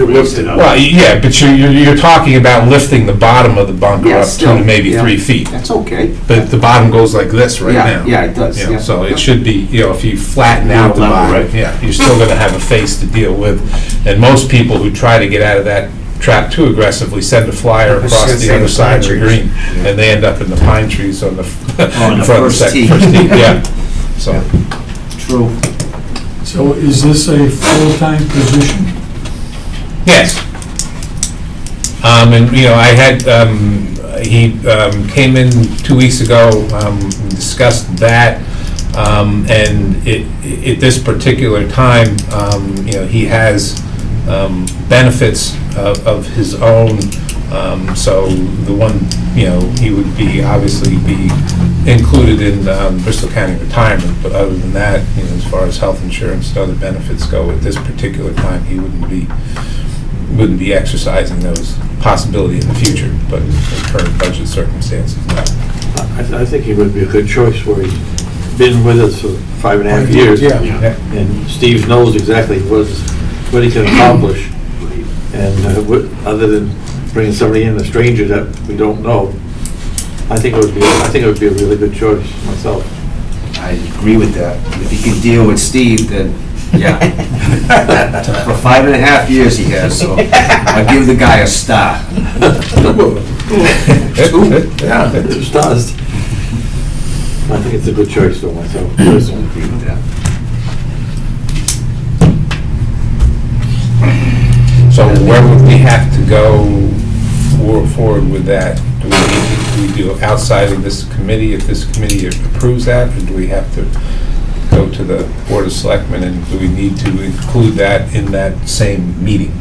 [SPEAKER 3] lift it up.
[SPEAKER 2] Well, yeah, but you're talking about lifting the bottom of the bunker
[SPEAKER 3] Yeah,
[SPEAKER 2] up
[SPEAKER 3] still,
[SPEAKER 2] to maybe
[SPEAKER 3] yeah.
[SPEAKER 2] 3 feet.
[SPEAKER 3] That's okay.
[SPEAKER 2] But the bottom goes like this right
[SPEAKER 3] Yeah,
[SPEAKER 2] now.
[SPEAKER 3] yeah, it does, yeah.
[SPEAKER 2] So it should be, if you flatten out the
[SPEAKER 3] Level,
[SPEAKER 2] bottom,
[SPEAKER 3] right?
[SPEAKER 2] yeah, you're still gonna have a face to deal with. And most people who try to get out of that trap too aggressively, send a flyer
[SPEAKER 4] I was
[SPEAKER 2] across
[SPEAKER 4] gonna
[SPEAKER 2] the
[SPEAKER 4] say
[SPEAKER 2] other
[SPEAKER 4] the
[SPEAKER 2] side of
[SPEAKER 4] pine
[SPEAKER 2] the
[SPEAKER 4] trees.
[SPEAKER 2] green, and they end up in the pine trees on the
[SPEAKER 3] On the
[SPEAKER 2] front
[SPEAKER 3] first
[SPEAKER 2] second-
[SPEAKER 3] tee.
[SPEAKER 2] first tee, yeah. So,
[SPEAKER 3] True.
[SPEAKER 6] So is this a full-time position?
[SPEAKER 2] yes. And, I had, he came in 2 weeks ago, we discussed that, and at this particular time, he has benefits of his own, so the one, he would obviously be included in Bristol County retirement, but other than that, as far as health insurance and other benefits go, at this particular time, he wouldn't be exercising those possibility in the future, but in current budget circumstances, no.
[SPEAKER 7] I think he would be a good choice where he's been with us for 5.5 years.
[SPEAKER 5] Yeah.
[SPEAKER 7] And Steve knows exactly what he can accomplish. And other than bringing somebody in, a stranger that we don't know, I think it would be a really good choice myself.
[SPEAKER 3] I agree with that. If he could deal with Steve, then, yeah. For 5.5 years he has, so I'll give the guy a star.
[SPEAKER 7] Yeah, 2 stars. I think it's a good choice for myself. Personally.
[SPEAKER 3] Agree with that.
[SPEAKER 2] So where would we have to go forward with that? Do we do outside of this committee, if this committee approves that, or do we have to go to the Board of Selectmen, and do we need to include that in that same meeting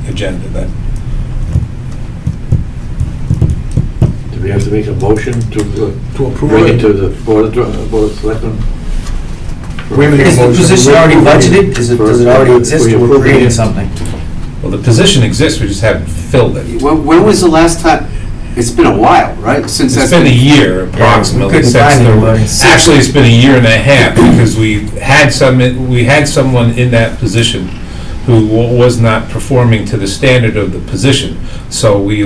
[SPEAKER 2] agenda then?
[SPEAKER 7] Do we have to make a motion to
[SPEAKER 5] approve
[SPEAKER 7] bring it
[SPEAKER 5] it.
[SPEAKER 7] to the Board of Selectmen?
[SPEAKER 4] Is the position already budgeted? Does it already exist, or we're creating something?
[SPEAKER 2] Well, the position exists, we just haven't filled it.
[SPEAKER 3] When was the last time? It's been a while, right? Since
[SPEAKER 2] It's
[SPEAKER 3] that's
[SPEAKER 2] been a year approximately
[SPEAKER 4] couldn't
[SPEAKER 2] since
[SPEAKER 4] find anybody.
[SPEAKER 2] actually, it's been a year and a half, because we had someone in that position who was not performing to the standard of the position. So we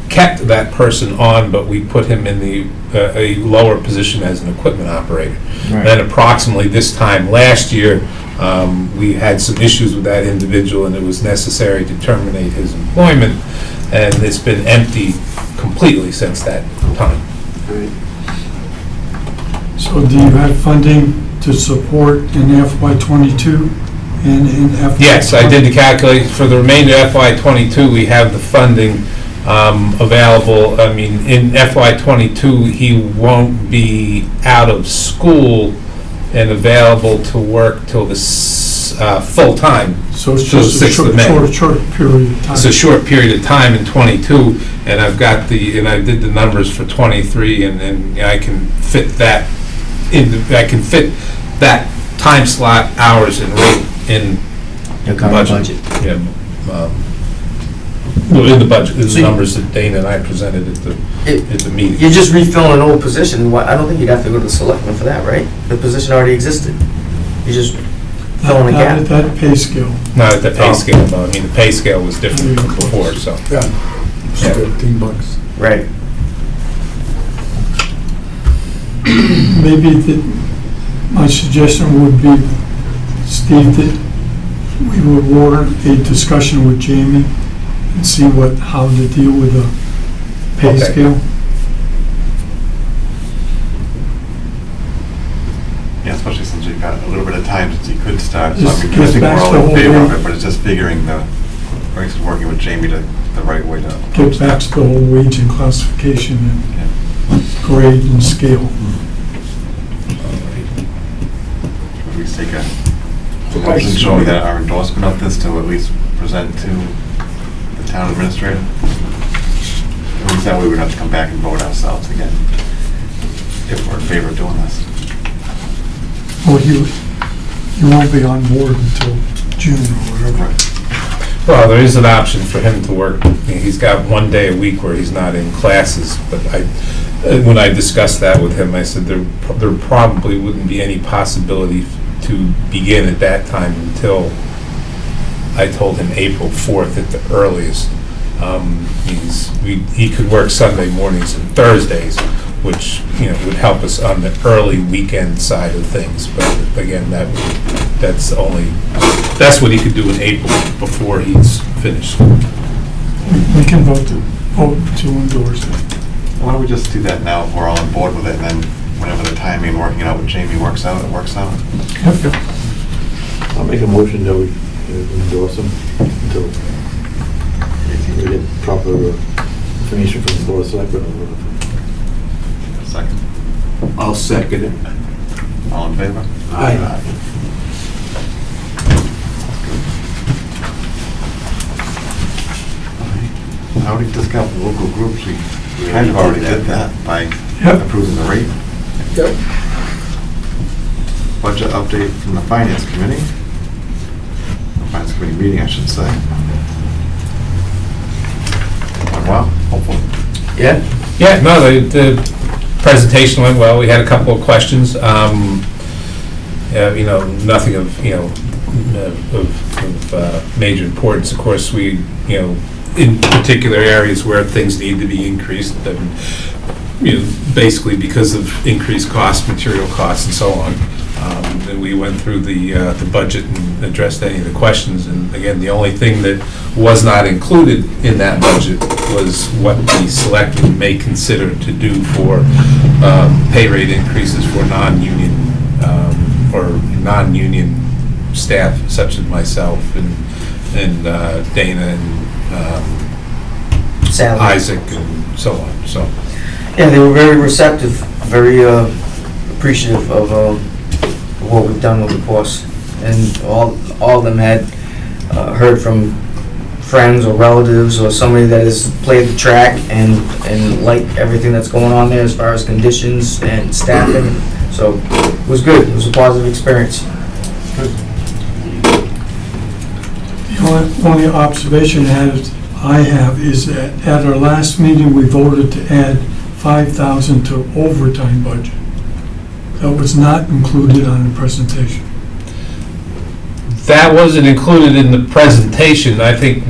[SPEAKER 2] kept that person on, but we put him in a lower position as an equipment operator.
[SPEAKER 4] Right.
[SPEAKER 2] Then approximately this time last year, we had some issues with that individual, and it was necessary to terminate his employment, and it's been empty completely since that time.
[SPEAKER 6] So do you have funding to support in FY '22 and in FY?
[SPEAKER 2] Yes, I did the calculate, for the remainder of FY '22, we have the funding available. I mean, in FY '22, he won't be out of school and available to work till the full-time.
[SPEAKER 6] So it's
[SPEAKER 2] till the
[SPEAKER 6] just a
[SPEAKER 2] 6th of May.
[SPEAKER 6] short period of time.
[SPEAKER 2] It's a short period of time in '22, and I did the numbers for '23, and I can fit that time slot, hours, and rate in
[SPEAKER 4] Your
[SPEAKER 2] the
[SPEAKER 4] current
[SPEAKER 2] budget.
[SPEAKER 4] budget.
[SPEAKER 2] Yeah, well, in the budget, in
[SPEAKER 4] So
[SPEAKER 2] the
[SPEAKER 4] you-
[SPEAKER 2] numbers that Dana and I presented at the meeting.
[SPEAKER 4] You're just refilling an old position. I don't think you'd have to go to the selectmen for that, right? The position already existed. You're just filling a
[SPEAKER 6] Not
[SPEAKER 4] gap.
[SPEAKER 6] at that pay scale.
[SPEAKER 2] Not at the pay
[SPEAKER 4] Oh.
[SPEAKER 2] scale, though. I mean, the pay scale was different from before, so.
[SPEAKER 5] Yeah, it's
[SPEAKER 2] Yeah.
[SPEAKER 5] $15.
[SPEAKER 4] Right.
[SPEAKER 6] Maybe my suggestion would be, Steve, that we would warrant a discussion with Jamie and see how to deal with the pay
[SPEAKER 2] Okay.
[SPEAKER 6] scale.
[SPEAKER 1] Yeah, especially since we've got a little bit of time since he could start. So
[SPEAKER 6] Just
[SPEAKER 1] I mean, I
[SPEAKER 6] gets
[SPEAKER 1] think we're
[SPEAKER 6] back
[SPEAKER 1] all
[SPEAKER 6] to
[SPEAKER 1] in
[SPEAKER 6] the
[SPEAKER 1] favor
[SPEAKER 6] whole
[SPEAKER 1] of it, but it's just figuring working with Jamie the right way to.
[SPEAKER 6] Get back to the whole wage and classification and grade and scale.
[SPEAKER 1] Would we take a motion showing that our endorsement of this to at least present to the town administrator? At least that way we don't have to come back and vote ourselves again, if we're in favor of doing this.
[SPEAKER 6] Well, you won't be on board until June or whatever.
[SPEAKER 2] Well, there is an option for him to work. He's got one day a week where he's not in classes, but when I discussed that with him, I said there probably wouldn't be any possibility to begin at that time until, I told him, April 4th at the earliest. He could work Sunday mornings and Thursdays, which, would help us on the early weekend side of things. But again, that's what he could do in April before he's finished.
[SPEAKER 6] We can vote to endorse it.
[SPEAKER 1] Why don't we just do that now, if we're all on board with it, and then whenever the timing, working it out with Jamie works out, it works out.
[SPEAKER 6] Yep.
[SPEAKER 7] I'll make a motion that we endorse them until we get proper information from the board of selectmen.
[SPEAKER 1] Second.
[SPEAKER 3] I'll second it.
[SPEAKER 1] All in favor?
[SPEAKER 3] Aye.
[SPEAKER 1] I already discussed the local groups, we kind of already did that by
[SPEAKER 6] Yep.
[SPEAKER 1] approving the rate.
[SPEAKER 5] Yep.
[SPEAKER 1] Budget update from the finance committee. The finance committee meeting, I should say. Went well, hopefully.
[SPEAKER 4] Yeah?
[SPEAKER 2] Yeah, no, the presentation went well. We had a couple of questions. You know, nothing of, you know, of major importance. Of course, we, you know, in particular areas where things need to be increased, you know, basically because of increased costs, material costs and so on. And we went through the budget and addressed any of the questions. And again, the only thing that was not included in that budget was what the selectmen may consider to do for pay rate increases for non-union staff, such as myself and Dana and
[SPEAKER 4] Sally.
[SPEAKER 2] Isaac and so on, so.
[SPEAKER 4] Yeah, they were very receptive, very appreciative of what we've done with the course. And all of them had heard from friends or relatives or somebody that has played the track and liked everything that's going on there as far as conditions and staffing. So it was good. It was a positive experience.
[SPEAKER 6] The only observation I have is that at our last meeting, we voted to add 5,000 to overtime budget. That was not included on the presentation.
[SPEAKER 2] That wasn't included in the presentation. I think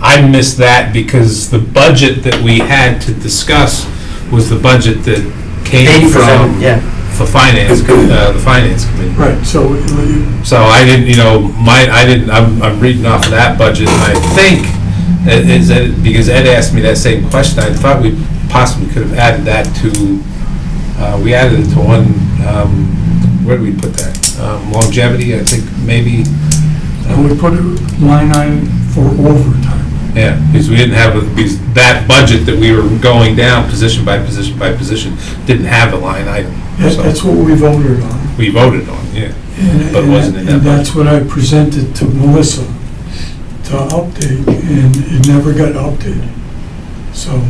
[SPEAKER 2] I missed that because the budget that we had to discuss was the budget that came
[SPEAKER 4] 80%,
[SPEAKER 2] from
[SPEAKER 4] yeah.
[SPEAKER 2] the finance committee.
[SPEAKER 6] Right, so
[SPEAKER 2] So I didn't, you know, I'm reading off of that budget, and I think, because Ed asked me that same question, I thought we possibly could have added that to, we added it to one, where did we put that? Longevity, I think, maybe.
[SPEAKER 6] we put a line item for overtime.
[SPEAKER 2] Yeah, because we didn't have, because that budget that we were going down, position by position by position, didn't have a line item. So
[SPEAKER 6] That's what we voted on.
[SPEAKER 2] we voted on, yeah.
[SPEAKER 6] And-
[SPEAKER 2] But it wasn't in that
[SPEAKER 6] And that's
[SPEAKER 2] budget.
[SPEAKER 6] what I presented to Melissa to update, and it never got updated. So,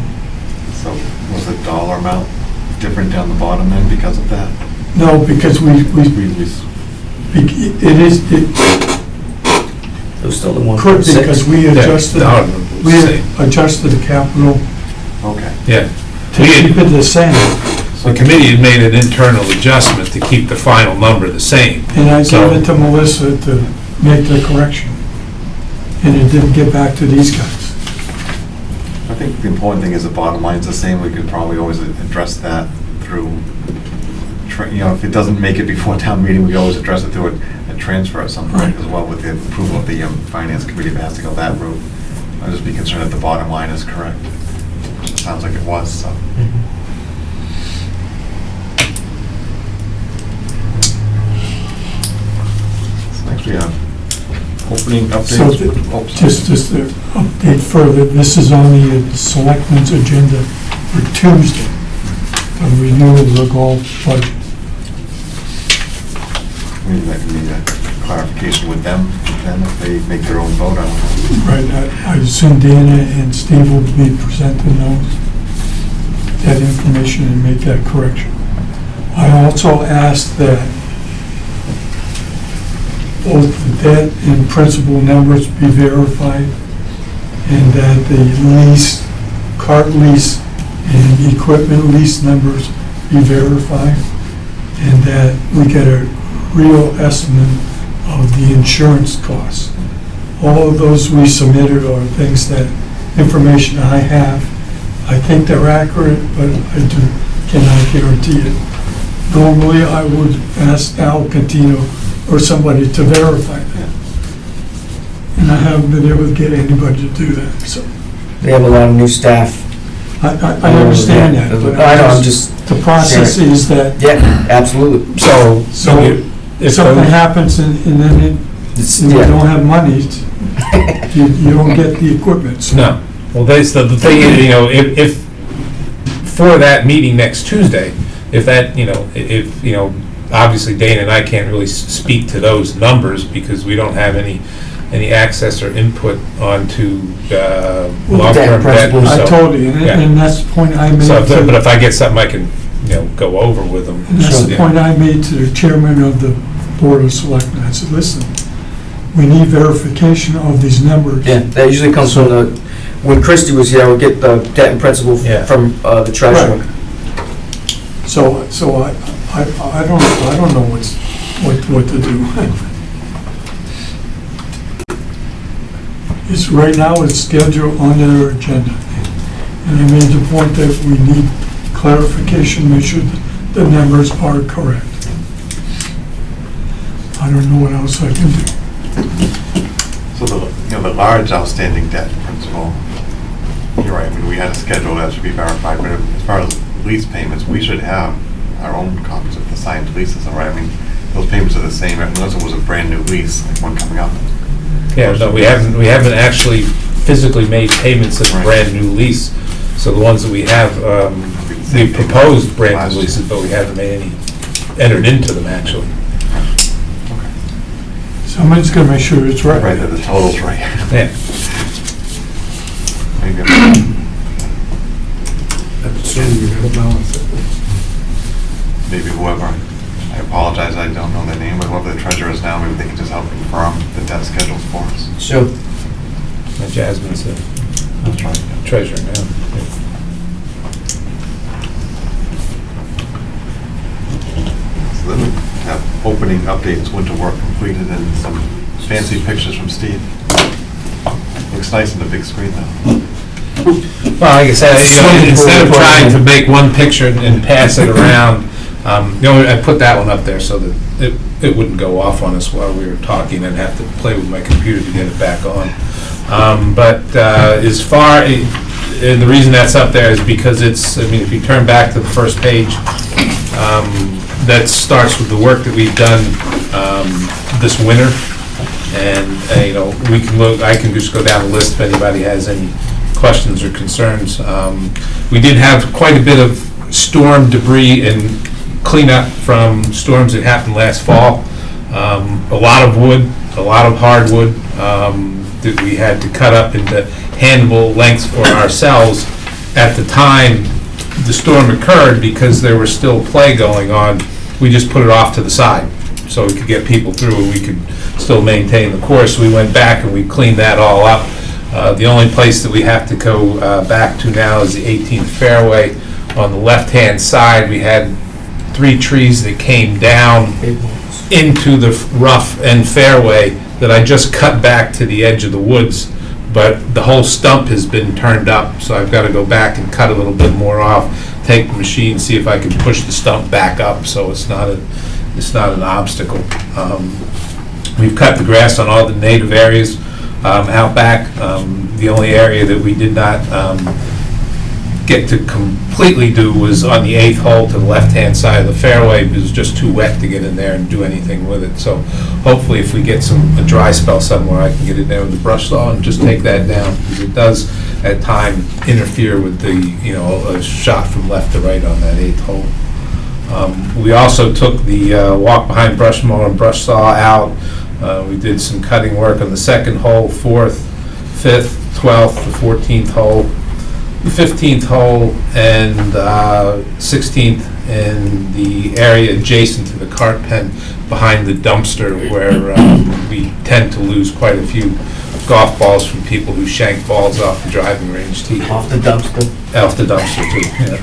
[SPEAKER 1] So was the dollar amount different down the bottom then because of that?
[SPEAKER 6] no, because it
[SPEAKER 4] It was still the one.
[SPEAKER 6] could, because we adjusted,
[SPEAKER 2] Yeah, no,
[SPEAKER 6] we
[SPEAKER 2] same.
[SPEAKER 6] adjusted the capital
[SPEAKER 1] Okay.
[SPEAKER 2] Yeah.
[SPEAKER 6] to keep it the same.
[SPEAKER 2] The committee had made an internal adjustment to keep the final number the same.
[SPEAKER 6] And I
[SPEAKER 2] So-
[SPEAKER 6] gave it to Melissa to make the correction. And it didn't get back to these guys.
[SPEAKER 1] I think the important thing is the bottom line's the same. We could probably always address that through, you know, if it doesn't make it before town meeting, we could always address it through a transfer at some point
[SPEAKER 6] Right.
[SPEAKER 1] as well with the approval of the finance committee if it has to go that route. I'd just be concerned that the bottom line is correct. It sounds like it was, so. So next we have opening
[SPEAKER 6] So
[SPEAKER 1] updates. Oh, sorry.
[SPEAKER 6] just to update further, this is on the selectmen's agenda for Tuesday, the renewal of the golf budget.
[SPEAKER 1] Maybe that can be a clarification with them, then if they make their own vote on it.
[SPEAKER 6] Right, I assume Dana and Steve will be presenting that information and make that correction. I also asked that both the debt and principal numbers be verified, and that the lease, cart lease, and equipment lease numbers be verified, and that we get a real estimate of the insurance costs. All of those we submitted are things that, information I have. I think they're accurate, but I cannot guarantee it. Normally, I would ask Al Catino or somebody to verify that. and I haven't been able to get anybody to do that, so.
[SPEAKER 4] They have a lot of new staff.
[SPEAKER 6] I understand that, but
[SPEAKER 4] I know, I'm just,
[SPEAKER 6] the process is that
[SPEAKER 4] yeah, absolutely.
[SPEAKER 2] So,
[SPEAKER 6] So,
[SPEAKER 2] if
[SPEAKER 6] something
[SPEAKER 2] those-
[SPEAKER 6] happens and then
[SPEAKER 4] It's-
[SPEAKER 6] you
[SPEAKER 4] yeah.
[SPEAKER 6] don't have money, you don't get the equipment. So
[SPEAKER 2] No. Well, that's the thing is, if for that meeting next Tuesday, if that, if, obviously Dana and I can't really speak to those numbers because we don't have any access or input onto long-term debt.
[SPEAKER 4] principles.
[SPEAKER 6] I
[SPEAKER 2] so-
[SPEAKER 6] told you,
[SPEAKER 2] Yeah.
[SPEAKER 6] and that's the point I made
[SPEAKER 2] So, but
[SPEAKER 6] to,
[SPEAKER 2] if I get something, I can, go over with them.
[SPEAKER 6] and that's the
[SPEAKER 2] Yeah.
[SPEAKER 6] point I made to the chairman of the Board of Selectmen. I said, listen, we need verification of these numbers.
[SPEAKER 4] Yeah, that usually comes from the, when Christie was here, I would get the debt and principal
[SPEAKER 2] Yeah.
[SPEAKER 4] from the treasurer.
[SPEAKER 6] Right. So I don't know what to do. It's, right now, it's scheduled on their agenda. And I made the point that we need clarification, make sure that the numbers are correct. I don't know what else I can do.
[SPEAKER 1] So the large outstanding debt principal, you're right, I mean, we had a schedule that should be verified, but as far as lease payments, we should have our own copies of the signed leases, all right? I mean, those payments are the same, unless it was a brand-new lease, like one coming up.
[SPEAKER 2] Yeah, no, we haven't actually physically made payments of a
[SPEAKER 1] Right.
[SPEAKER 2] brand-new lease. So the ones that we have, we proposed brand-new leases, but we haven't made any, entered into them, actually.
[SPEAKER 1] Okay.
[SPEAKER 6] Somebody's gonna make sure it's right.
[SPEAKER 1] Right, that the total's right.
[SPEAKER 2] Yeah.
[SPEAKER 1] Maybe maybe whoever, I apologize, I don't know their name, but whoever the treasurer is now, maybe they can just help confirm the debt schedules for us.
[SPEAKER 4] Sure.
[SPEAKER 2] And Jasmine's the
[SPEAKER 1] That's right.
[SPEAKER 2] treasurer now.
[SPEAKER 1] So then we have opening updates, winter work completed, and some fancy pictures from Steve. Looks nice on the big screen though.
[SPEAKER 2] Well, like I said, instead of trying to make one picture and pass it around, I put that one up there so that it wouldn't go off on us while we were talking and have to play with my computer to get it back on. But as far, and the reason that's up there is because it's, if you turn back to the first page, that starts with the work that we've done this winter. And, we can look, I can just go down the list if anybody has any questions or concerns. We did have quite a bit of storm debris and cleanup from storms that happened last fall. A lot of wood, a lot of hardwood that we had to cut up into handable lengths for ourselves. At the time the storm occurred, because there was still play going on, we just put it off to the side so we could get people through and we could still maintain the course. We went back and we cleaned that all up. The only place that we have to go back to now is the 18th fairway. On the left-hand side, we had 3 trees that came down into the rough and fairway that I just cut back to the edge of the woods, but the whole stump has been turned up, so I've got to go back and cut a little bit more off, take the machine, see if I can push the stump back up so it's not an obstacle. We've cut the grass on all the native areas out back. The only area that we did not get to completely do was on the 8th hole to the left-hand side of the fairway. It was just too wet to get in there and do anything with it. So hopefully if we get a dry spell somewhere, I can get in there with the brush saw and just take that down, because it does at time interfere with a shot from left to right on that 8th hole. We also took the walk-behind brush mower and brush saw out. We did some cutting work on the 2nd hole, 4th, 5th, 12th, the 14th hole, the 15th hole, and 16th in the area adjacent to the cart pen behind the dumpster, where we tend to lose quite a few golf balls from people who shank balls off the driving range tee.
[SPEAKER 4] Off the dumpster.
[SPEAKER 2] Off the dumpster too, yeah.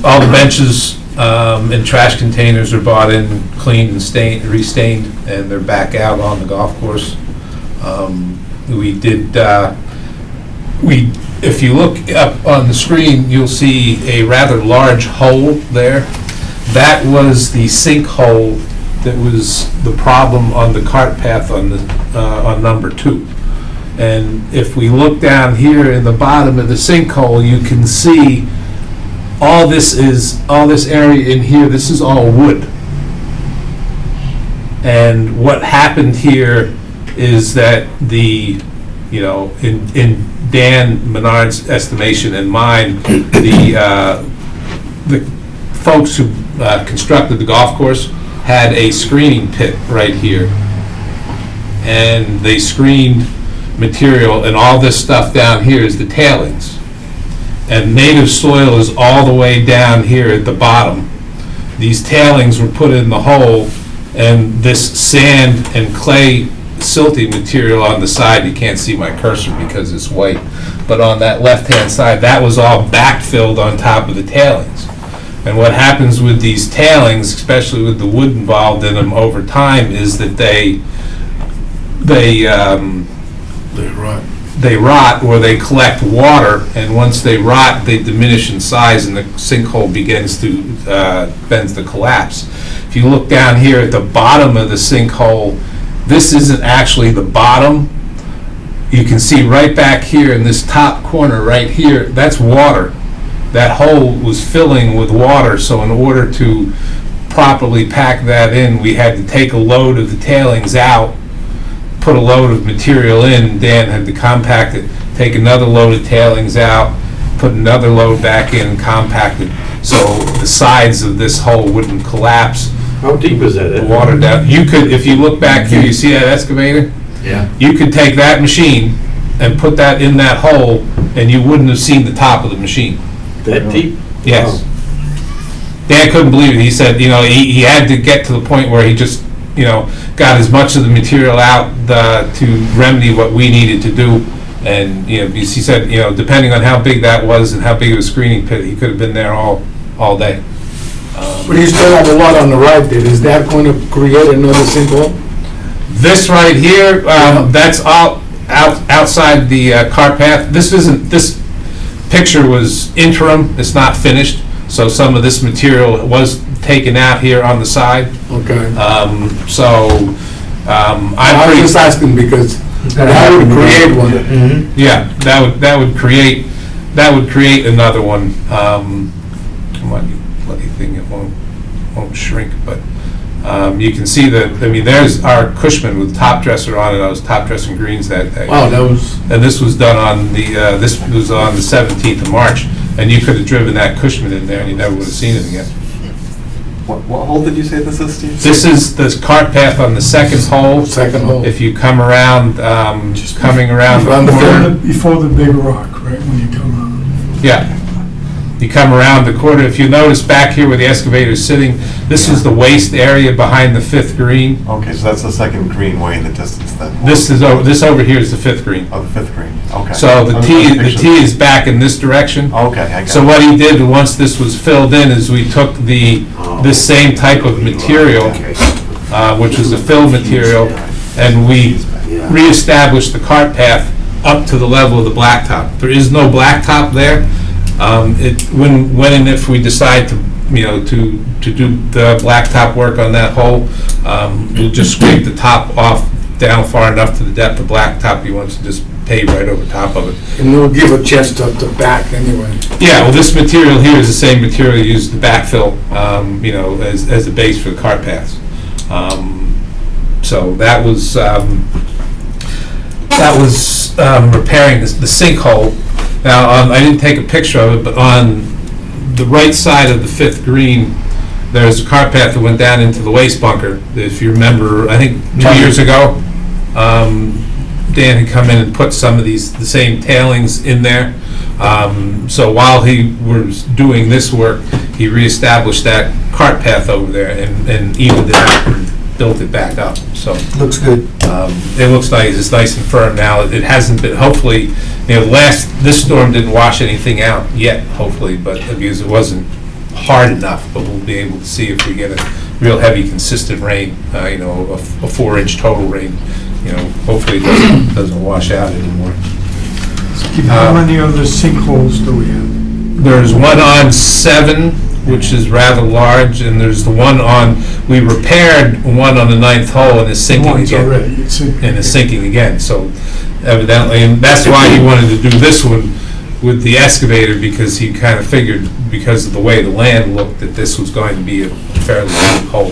[SPEAKER 2] All the benches and trash containers are bought in, cleaned and restained, and they're back out on the golf course. If you look up on the screen, you'll see a rather large hole there. That was the sinkhole that was the problem on the cart path on on number 2. And if we look down here in the bottom of the sinkhole, you can see all this area in here, this is all wood. And what happened here is that in Dan Menard's estimation and mine, the folks who constructed the golf course had a screening pit right here. And they screened material, and all this stuff down here is the tailings. And native soil is all the way down here at the bottom. These tailings were put in the hole, and this sand and clay silty material on the side, you can't see my cursor because it's white, but on that left-hand side, that was all backfilled on top of the tailings. And what happens with these tailings, especially with the wood involved in them over time, is that they rot or they collect water, and once they rot, they diminish in size and the sinkhole begins to collapse. If you look down here at the bottom of the sinkhole, this isn't actually the bottom. You can see right back here in this top corner right here, that's water. That hole was filling with water, so in order to properly pack that in, we had to take a load of the tailings out, put a load of material in, Dan had to compact it, take another load of tailings out, put another load back in, compact it, so the sides of this hole wouldn't collapse.
[SPEAKER 7] How deep is that?
[SPEAKER 2] The water down. You could, if you look back here, you see that excavator?
[SPEAKER 3] Yeah.
[SPEAKER 2] You could take that machine and put that in that hole, and you wouldn't have seen the top of the machine.
[SPEAKER 7] That deep?
[SPEAKER 2] Yes. Dan couldn't believe it. He said, he had to get to the point where he just, got as much of the material out to remedy what we needed to do. And, he said, depending on how big that was and how big of a screening pit, he could have been there all day.
[SPEAKER 5] But you still have a lot on the right there. Is that going to create another sinkhole?
[SPEAKER 2] This right here, that's all outside the cart path. This picture was interim. It's not finished. So some of this material was taken out here on the side.
[SPEAKER 5] Okay.
[SPEAKER 2] I'm
[SPEAKER 5] I was just asking because that would create one.
[SPEAKER 2] Yeah, that would create another one. Come on, you bloody thing, it won't shrink, but you can see there's our Acushnet with top dresser on it. I was top dressing greens that day.
[SPEAKER 5] Wow, that was.
[SPEAKER 2] And this was done on the 17th of March, and you could have driven that Acushnet in there and you never would have seen it again.
[SPEAKER 1] What hole did you say this is, Steve?
[SPEAKER 2] This is the cart path on the second hole.
[SPEAKER 5] Second hole.
[SPEAKER 2] If you come around, coming around the corner.
[SPEAKER 6] Before the big rock, right, when you come out.
[SPEAKER 2] Yeah. You come around the corner. If you notice back here where the excavator is sitting, this is the waste area behind the 5th green.
[SPEAKER 1] Okay, so that's the second green way in the distance then?
[SPEAKER 2] This over here is the 5th green.
[SPEAKER 1] Oh, the 5th green, okay.
[SPEAKER 2] So the T is back in this direction.
[SPEAKER 1] Okay, I got it.
[SPEAKER 2] So what he did, once this was filled in, is we took this same type of material, which is a fill material, and we reestablished the cart path up to the level of the blacktop. There is no blacktop there. When and if we decide to do the blacktop work on that hole, we'll just scrape the top off down far enough to the depth of blacktop he wants to just pave right over top of it.
[SPEAKER 5] And we'll give a chest up the back anyway.
[SPEAKER 2] Yeah, well, this material here is the same material used to backfill, as the base for the cart paths. So that was repairing the sinkhole. Now, I didn't take a picture of it, but on the right side of the 5th green, there's a cart path that went down into the waste bunker. If you remember, I think 2 years ago, Dan had come in and put some of the same tailings in there. So while he was doing this work, he reestablished that cart path over there and evened it out and built it back up. So
[SPEAKER 4] Looks good.
[SPEAKER 2] it looks nice. It's nice and firm now. It hasn't been, hopefully, this storm didn't wash anything out yet, hopefully, but because it wasn't hard enough, but we'll be able to see if we get a real heavy, consistent rain, a 4-inch total rain, hopefully it doesn't wash out anymore.
[SPEAKER 6] Steve, how many other sinkholes do we have?
[SPEAKER 2] There's one on 7 which is rather large, and there's the one we repaired one on the 9th hole and it's sinking
[SPEAKER 6] One's
[SPEAKER 2] again.
[SPEAKER 6] already, it's sinking.
[SPEAKER 2] And it's sinking again, so evidently, and that's why he wanted to do this one with the excavator, because he kind of figured, because of the way the land looked, that this was going to be a fairly deep hole.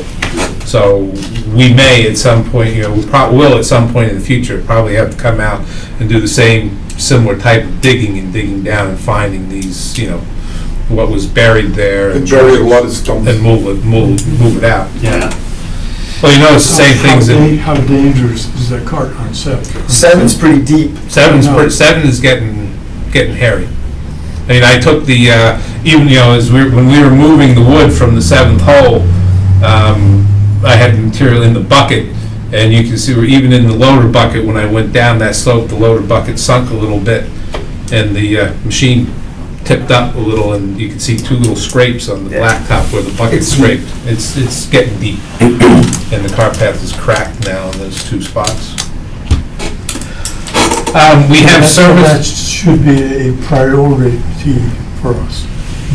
[SPEAKER 2] So we may at some point, we will at some point in the future probably have to come out and do the similar type of digging down and finding these, what was buried there.
[SPEAKER 5] And bury a lot of stones.
[SPEAKER 2] And move it out.
[SPEAKER 7] Yeah.
[SPEAKER 2] Well, it's the same things that.
[SPEAKER 6] How dangerous is that cart on 7?
[SPEAKER 4] 7's pretty deep.
[SPEAKER 2] Seven is getting hairy. I mean, I took the even when we were moving the wood from the 7th hole, I had material in the bucket, and you can see we're even in the loader bucket. When I went down that slope, the loader bucket sunk a little bit, and the machine tipped up a little, and you can see 2 little scrapes on the blacktop where the bucket scraped. It's getting deep, and the cart path is cracked now in those 2 spots. We have
[SPEAKER 6] That
[SPEAKER 2] service.
[SPEAKER 6] should be a priority for us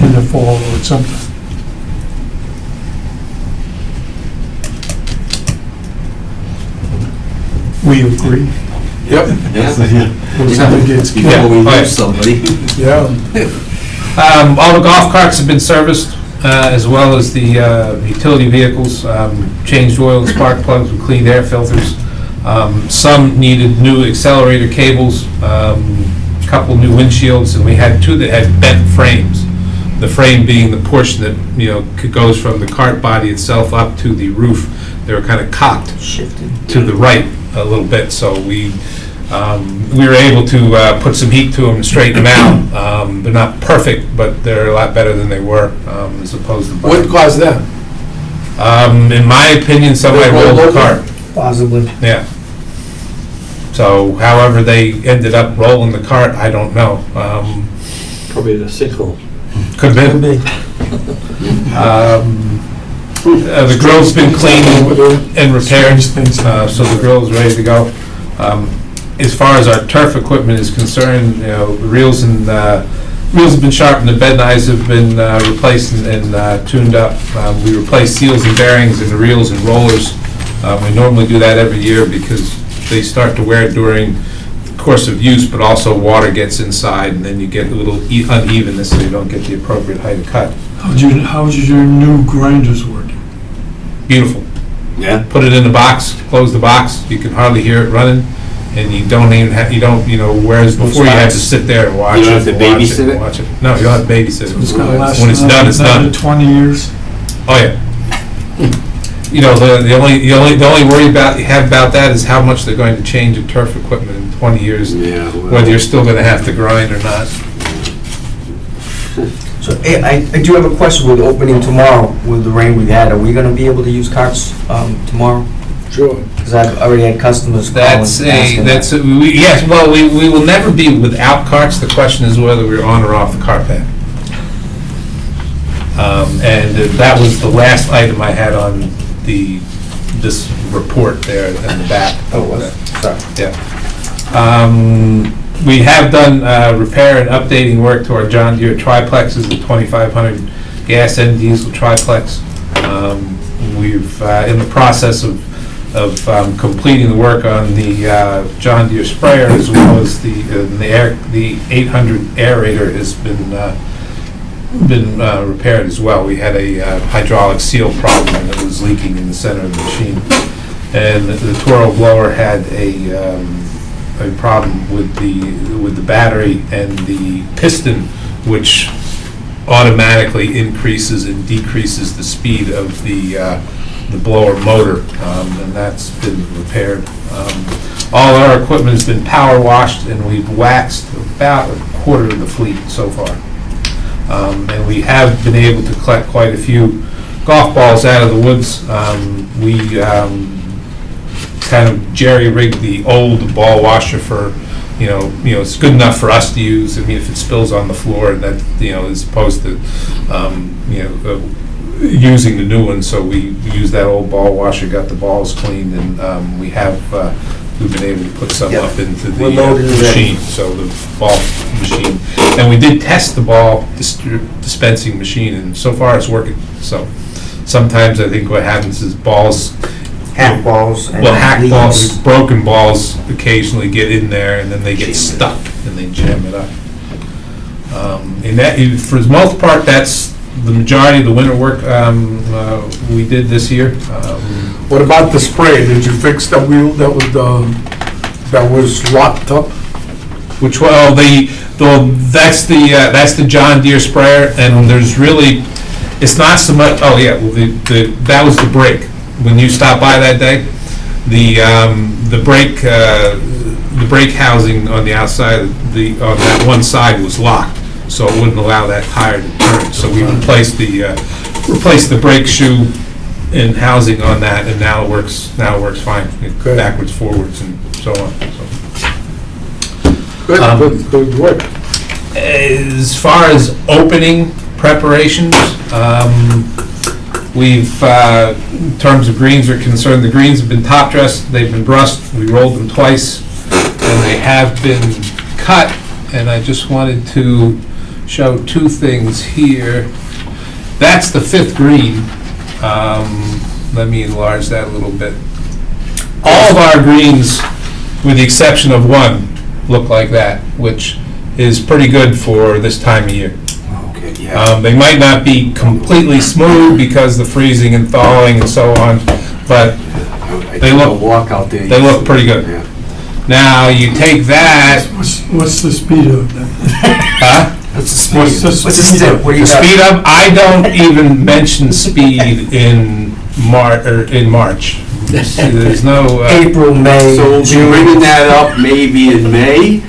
[SPEAKER 6] in the fall or sometime. We agree.
[SPEAKER 5] Yep,
[SPEAKER 6] Or somebody gets killed.
[SPEAKER 3] Before we
[SPEAKER 2] Yeah.
[SPEAKER 3] lose somebody.
[SPEAKER 5] yeah.
[SPEAKER 2] All the golf carts have been serviced, as well as the utility vehicles, changed oil and spark plugs with cleaned air filters. Some needed new accelerator cables, a couple new windshields, and we had 2 that had bent frames. The frame being the portion that, goes from the cart body itself up to the roof. They were kind of cocked
[SPEAKER 4] Shifted.
[SPEAKER 2] to the right a little bit, so we were able to put some heat to them and straighten them out. They're not perfect, but they're a lot better than they were, as opposed to.
[SPEAKER 5] What caused that?
[SPEAKER 2] In my opinion, somebody
[SPEAKER 5] They rolled
[SPEAKER 2] rolled the
[SPEAKER 5] over?
[SPEAKER 2] cart.
[SPEAKER 4] Possibly.
[SPEAKER 2] Yeah. So however they ended up rolling the cart, I don't know.
[SPEAKER 7] Probably the sinkhole.
[SPEAKER 2] Could have
[SPEAKER 4] Could
[SPEAKER 2] been.
[SPEAKER 4] be.
[SPEAKER 2] The grill's been cleaned and repaired,
[SPEAKER 6] Strange things happen.
[SPEAKER 2] so the grill's ready to go. As far as our turf equipment is concerned, the reels have been sharpened, the bed knives have been replaced and tuned up. We replace seals and bearings in the reels and rollers. We normally do that every year because they start to wear during the course of use, but also water gets inside, and then you get a little unevenness, so you don't get the appropriate height of cut.
[SPEAKER 6] How's your new grinders working?
[SPEAKER 2] Beautiful.
[SPEAKER 3] Yeah.
[SPEAKER 2] Put it in the box, close the box, you can hardly hear it running, and you don't even have, whereas before you had to sit there and watch it.
[SPEAKER 3] You don't have to
[SPEAKER 2] and watch
[SPEAKER 3] babysit it?
[SPEAKER 2] watch it. No, you don't have to babysit
[SPEAKER 6] It's
[SPEAKER 2] it.
[SPEAKER 6] gonna last
[SPEAKER 2] When it's done, it's
[SPEAKER 6] another
[SPEAKER 2] done.
[SPEAKER 6] 20 years?
[SPEAKER 2] Oh, yeah. The only worry you have about that is how much they're going to change your turf equipment in 20 years,
[SPEAKER 3] Yeah.
[SPEAKER 2] whether you're still gonna have to grind or not.
[SPEAKER 4] So I do have a question with the opening tomorrow, with the rain we've had. Are we gonna be able to use carts tomorrow?
[SPEAKER 5] Sure.
[SPEAKER 4] Because I've already had customers call and asking that.
[SPEAKER 2] Yes, well, we will never be without carts. The question is whether we're on or off the cart path. And that was the last item I had on this report there in the back.
[SPEAKER 4] Oh, it was? Sorry.
[SPEAKER 2] Yeah. We have done repair and updating work to our John Deere triplexes, the 2500 gas and diesel triplex. We've in the process of completing the work on the John Deere sprayer, as well as the 800 aerator has been repaired as well. We had a hydraulic seal problem that was leaking in the center of the machine, and the Toro blower had a problem with the battery and the piston, which automatically increases and decreases the speed of the blower motor, and that's been repaired. All our equipment has been power washed, and we've waxed about a quarter of the fleet so far. And we have been able to collect quite a few golf balls out of the woods. We kind of jerry-rigged the old ball washer for, it's good enough for us to use. I mean, if it spills on the floor, that, as opposed to, using the new one. So we used that old ball washer, got the balls cleaned, and we have we've been able to put some
[SPEAKER 4] Yep.
[SPEAKER 2] up into the
[SPEAKER 4] We're loaded and ready.
[SPEAKER 2] machine, so the ball machine. And we did test the ball dispensing machine, and so far it's working. So sometimes I think what happens is balls,
[SPEAKER 4] Hack balls and
[SPEAKER 2] well, hack balls,
[SPEAKER 4] leaves.
[SPEAKER 2] broken balls occasionally get in there, and then they get stuck, and they jam it up. And that, for the most part, that's the majority of the winter work we did this year.
[SPEAKER 5] What about the spray? Did you fix the wheel that was locked up?
[SPEAKER 2] Which, well, that's the John Deere sprayer, and there's really, it's not so much, oh yeah, well, that was the brake. When you stopped by that day, the brake housing on the outside, on that one side was locked, so it wouldn't allow that tire to turn. So we replaced the brake shoe and housing on that, and now it works fine,
[SPEAKER 5] Good.
[SPEAKER 2] backwards, forwards, and so on. So.
[SPEAKER 5] Good work.
[SPEAKER 2] As far as opening preparations, we've, in terms of greens are concerned, the greens have been top dressed, they've been brushed, we rolled them twice, and they have been cut, and I just wanted to show two things here. That's the 5th green. Let me enlarge that a little bit. All of our greens, with the exception of one, look like that, which is pretty good for this time of year.
[SPEAKER 3] Okay, yeah.
[SPEAKER 2] They might not be completely smooth because the freezing and thawing and so on, but
[SPEAKER 3] I
[SPEAKER 2] they
[SPEAKER 3] took a
[SPEAKER 2] look-
[SPEAKER 3] walk out there.
[SPEAKER 2] they look pretty good.
[SPEAKER 3] Yeah.
[SPEAKER 2] Now, you take that,
[SPEAKER 6] What's the speed of them?
[SPEAKER 2] huh?
[SPEAKER 3] What's the speed?
[SPEAKER 6] What's the
[SPEAKER 4] What's the
[SPEAKER 6] speed
[SPEAKER 4] step?
[SPEAKER 6] of?
[SPEAKER 4] What do you
[SPEAKER 2] The
[SPEAKER 4] got?
[SPEAKER 2] speed up, I don't even mention speed in March. There's no,
[SPEAKER 4] April, May,
[SPEAKER 3] So
[SPEAKER 4] June.
[SPEAKER 3] bringing that up maybe in May,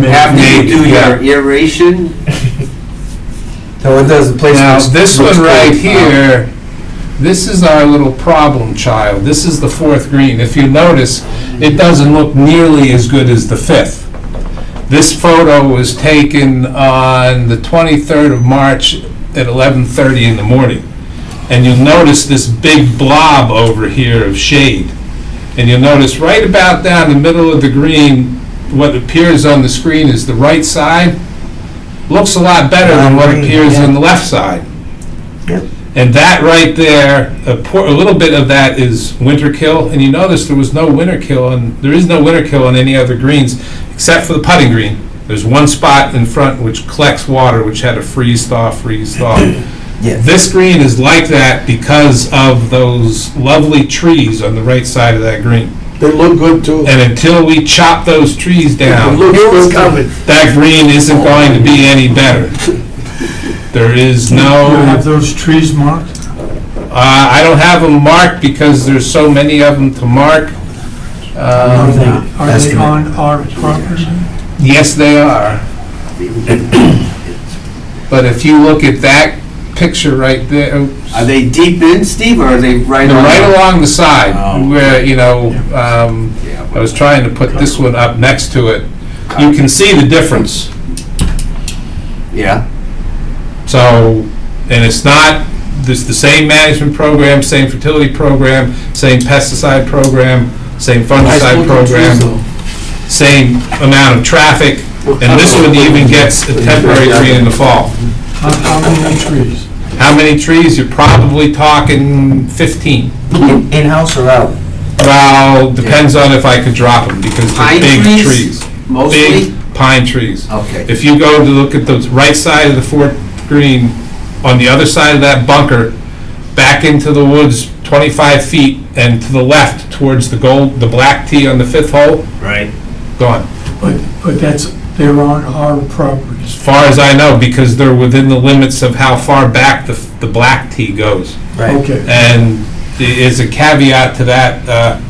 [SPEAKER 3] after you do
[SPEAKER 2] yeah.
[SPEAKER 3] your aeration.
[SPEAKER 4] No, it does, the place
[SPEAKER 2] now,
[SPEAKER 4] looks-
[SPEAKER 2] this
[SPEAKER 4] looks
[SPEAKER 2] one right
[SPEAKER 4] good.
[SPEAKER 2] here, this is our little problem child. This is the 4th green. If you notice, it doesn't look nearly as good as the 5th. This photo was taken on the 23rd of March at 11:30 in the morning. And you'll notice this big blob over here of shade. And you'll notice right about down the middle of the green, what appears on the screen is the right side, looks a lot better than what
[SPEAKER 4] Green,
[SPEAKER 2] appears
[SPEAKER 4] yeah.
[SPEAKER 2] on the left side.
[SPEAKER 4] Yep.
[SPEAKER 2] And that right there, a little bit of that is winter kill, and you notice there is no winter kill on any other greens, except for the putting green. There's one spot in front which collects water, which had a freeze thaw.
[SPEAKER 4] Yeah.
[SPEAKER 2] This green is like that because of those lovely trees on the right side of that green.
[SPEAKER 5] They look good too.
[SPEAKER 2] And until we chop those trees
[SPEAKER 5] It
[SPEAKER 2] down,
[SPEAKER 5] looks good too.
[SPEAKER 2] that green isn't going to be any better. There is
[SPEAKER 6] You have
[SPEAKER 2] no,
[SPEAKER 6] those trees marked?
[SPEAKER 2] I don't have them marked because there's so many of them to mark.
[SPEAKER 6] Are they
[SPEAKER 4] Estimate.
[SPEAKER 6] on our property?
[SPEAKER 2] Yes, they are. But if you look at that picture right there,
[SPEAKER 3] Are they deep in, Steve, or are they right
[SPEAKER 2] they're
[SPEAKER 3] on?
[SPEAKER 2] right along the side,
[SPEAKER 3] Oh.
[SPEAKER 2] where,
[SPEAKER 3] Yeah,
[SPEAKER 2] I was trying to put this one up next to it. You can see the difference.
[SPEAKER 3] Yeah,
[SPEAKER 2] So, and it's not, this the same management program, same fertility program, same pesticide program, same fungicide program, same amount of traffic, and this one even gets a temporary green in the fall.
[SPEAKER 6] How many trees?
[SPEAKER 2] How many trees? You're probably talking 15.
[SPEAKER 4] In-house or out?
[SPEAKER 2] Well, depends on if I could drop them, because they're
[SPEAKER 3] Pine
[SPEAKER 2] big
[SPEAKER 3] trees?
[SPEAKER 2] trees.
[SPEAKER 3] mostly?
[SPEAKER 2] Big pine trees.
[SPEAKER 3] Okay.
[SPEAKER 2] If you go to look at the right side of the 4th green, on the other side of that bunker, back into the woods 25 feet, and to the left towards the black tee on the 5th hole,
[SPEAKER 3] Right.
[SPEAKER 6] But
[SPEAKER 2] gone.
[SPEAKER 6] they're on our property.
[SPEAKER 2] As far as I know, because they're within the limits of how far back the black tee goes.
[SPEAKER 4] Right.
[SPEAKER 6] Okay.
[SPEAKER 2] And there is a caveat to that.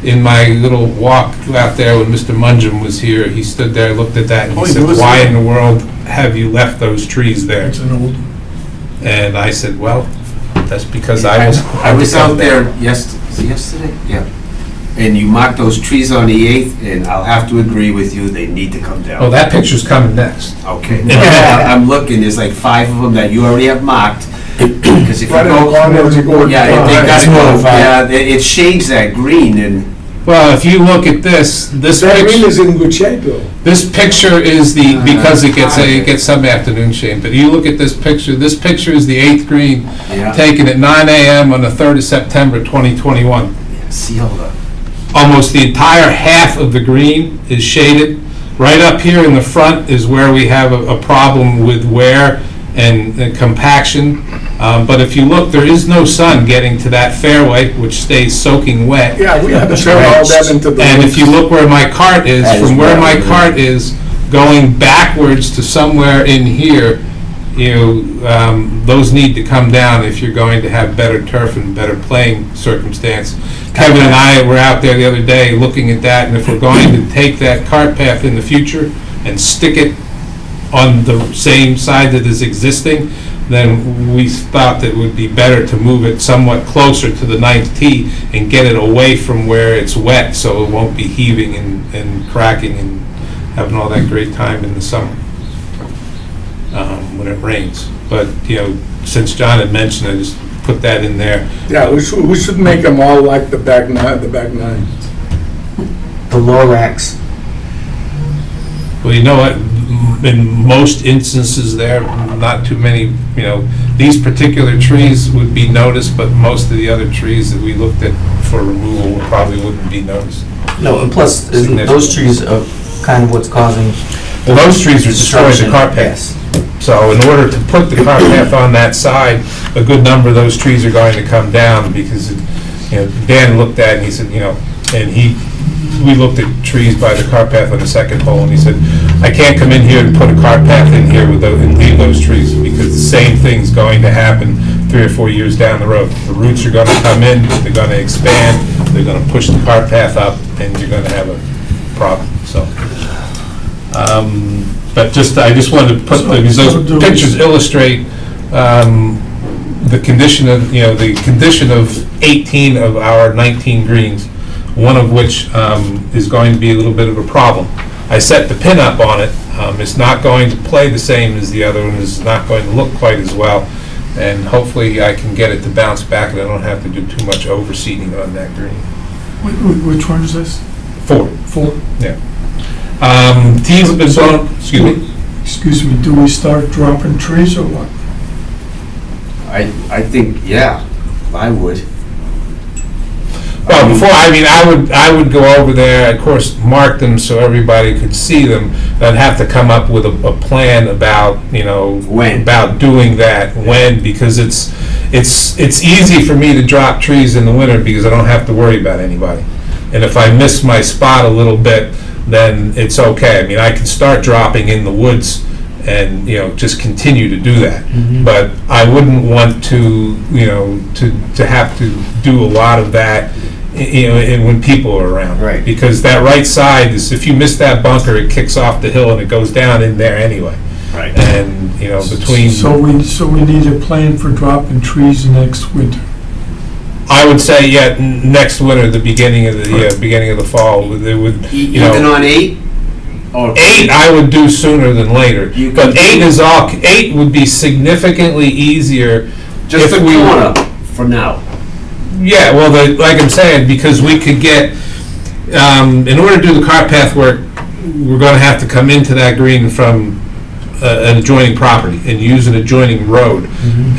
[SPEAKER 2] In my little walk out there when Mr. Mungem was here, he stood there, looked at that, and
[SPEAKER 5] Oh,
[SPEAKER 2] he
[SPEAKER 5] he
[SPEAKER 2] said,
[SPEAKER 5] was
[SPEAKER 2] "Why
[SPEAKER 5] there?
[SPEAKER 2] in the world have you left those trees there?"
[SPEAKER 6] It's an old one.
[SPEAKER 2] And I said, "Well, that's because I
[SPEAKER 3] was out there yesterday, yeah. And you marked those trees on the 8th, and I'll have to agree with you, they need to come down.
[SPEAKER 2] Oh, that picture's coming next.
[SPEAKER 3] Okay.
[SPEAKER 2] Yeah.
[SPEAKER 3] I'm looking, there's like 5 of them that you already have marked. Because if you
[SPEAKER 5] Right in the corner as you
[SPEAKER 3] go,
[SPEAKER 5] go.
[SPEAKER 3] yeah, if they
[SPEAKER 4] It's
[SPEAKER 3] gotta
[SPEAKER 4] more
[SPEAKER 3] go,
[SPEAKER 4] than 5.
[SPEAKER 3] yeah, it changed that green, and
[SPEAKER 2] Well, if you look at this
[SPEAKER 5] That green
[SPEAKER 2] picture,
[SPEAKER 5] is in good shape though.
[SPEAKER 2] this picture is because it gets some afternoon shade, but you look at this picture is the 8th green,
[SPEAKER 3] Yeah.
[SPEAKER 2] taken at 9 a.m. on the 3rd of September, 2021.
[SPEAKER 3] See all the,
[SPEAKER 2] Almost the entire half of the green is shaded. Right up here in the front is where we have a problem with wear and compaction. But if you look, there is no sun getting to that fairway, which stays soaking wet.
[SPEAKER 5] Yeah, we had to turn all that into the.
[SPEAKER 2] And if you look where my cart is,
[SPEAKER 4] That is
[SPEAKER 2] from where my
[SPEAKER 4] bad.
[SPEAKER 2] cart is, going backwards to somewhere in here, those need to come down if you're going to have better turf and better playing circumstance. Kevin and I were out there the other day looking at that, and if we're going to take that cart path in the future and stick it on the same side that is existing, then we thought that it would be better to move it somewhat closer to the 9th tee and get it away from where it's wet, so it won't be heaving and cracking and having all that great time in the summer when it rains. But, since John had mentioned, I just put that in there.
[SPEAKER 5] Yeah, we should make them all like the back nine.
[SPEAKER 4] The Lorax.
[SPEAKER 2] Well, you know what, in most instances there, not too many, these particular trees would be noticed, but most of the other trees that we looked at for removal probably wouldn't be noticed.
[SPEAKER 4] No, and plus, isn't those trees are kind of what's causing
[SPEAKER 2] Well, those trees are destroying the
[SPEAKER 4] destruction?
[SPEAKER 2] cart path.
[SPEAKER 4] Yes.
[SPEAKER 2] So in order to put the cart path on that side, a good number of those trees are going to come down because, Dan looked at it and he said, we looked at trees by the cart path on the second hole and he said, I can't come in here and put a cart path in here and leave those trees because the same thing's going to happen 3 or 4 years down the road. The roots are going to come in, they're going to expand, they're going to push the cart path up and you're going to have a problem, so. But I just wanted to put, because those pictures illustrate the condition of 18 of our 19 greens, one of which is going to be a little bit of a problem. I set the pin up on it. It's not going to play the same as the other one. It's not going to look quite as well. And hopefully I can get it to bounce back and I don't have to do too much overseeding on that green.
[SPEAKER 6] Which one is this?
[SPEAKER 2] 4. Yeah. Tees have been blown,
[SPEAKER 6] Excuse me, do we start dropping trees or what?
[SPEAKER 3] I think, yeah, I would.
[SPEAKER 2] Well, I would go over there, of course, mark them so everybody could see them. I'd have to come up with a plan about,
[SPEAKER 3] When?
[SPEAKER 2] about doing that, when, because it's easy for me to drop trees in the winter because I don't have to worry about anybody. And if I miss my spot a little bit, then it's okay. I can start dropping in the woods and, just continue to do that. But I wouldn't want to, to have to do a lot of that, and when people are around.
[SPEAKER 4] Right.
[SPEAKER 2] Because that right side is, if you miss that bunker, it kicks off the hill and it goes down in there anyway.
[SPEAKER 3] Right.
[SPEAKER 2] And, between.
[SPEAKER 6] So we need a plan for dropping trees next winter.
[SPEAKER 2] I would say, next winter, the beginning of the fall, they would,
[SPEAKER 3] Even on 8? Or
[SPEAKER 2] 8 I would do sooner than later,
[SPEAKER 3] You
[SPEAKER 2] but
[SPEAKER 3] can
[SPEAKER 2] 8 would be significantly easier.
[SPEAKER 3] just
[SPEAKER 2] if
[SPEAKER 3] a
[SPEAKER 2] we-
[SPEAKER 3] corner for now.
[SPEAKER 2] Yeah, well, like I'm saying, because we could get, in order to do the cart path work, we're gonna have to come into that green from an adjoining property and use an adjoining road.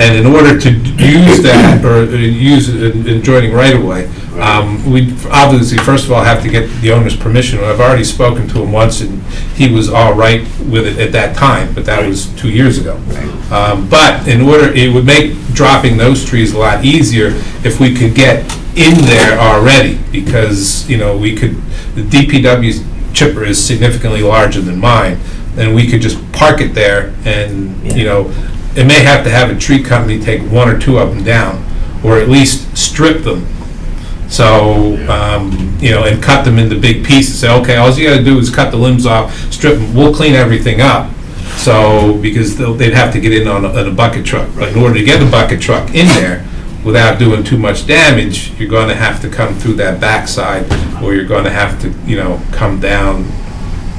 [SPEAKER 2] And in order to use that, or use an adjoining right-of-way, we obviously, first of all, have to get the owner's permission. I've already spoken to him once, and he was all right with it at that time, but that was 2 years ago. But it would make dropping those trees a lot easier if we could get in there already, because, the DPW chipper is significantly larger than mine, and we could just park it there and, it may have to have a tree company take 1 or 2 of them down, or at least strip them. So, and cut them into big pieces. Say, okay, all you gotta do is cut the limbs off, strip them, we'll clean everything up. So, because they'd have to get in on a bucket truck. But in order to get the bucket truck in there, without doing too much damage, you're gonna have to come through that backside, or you're gonna have to, come down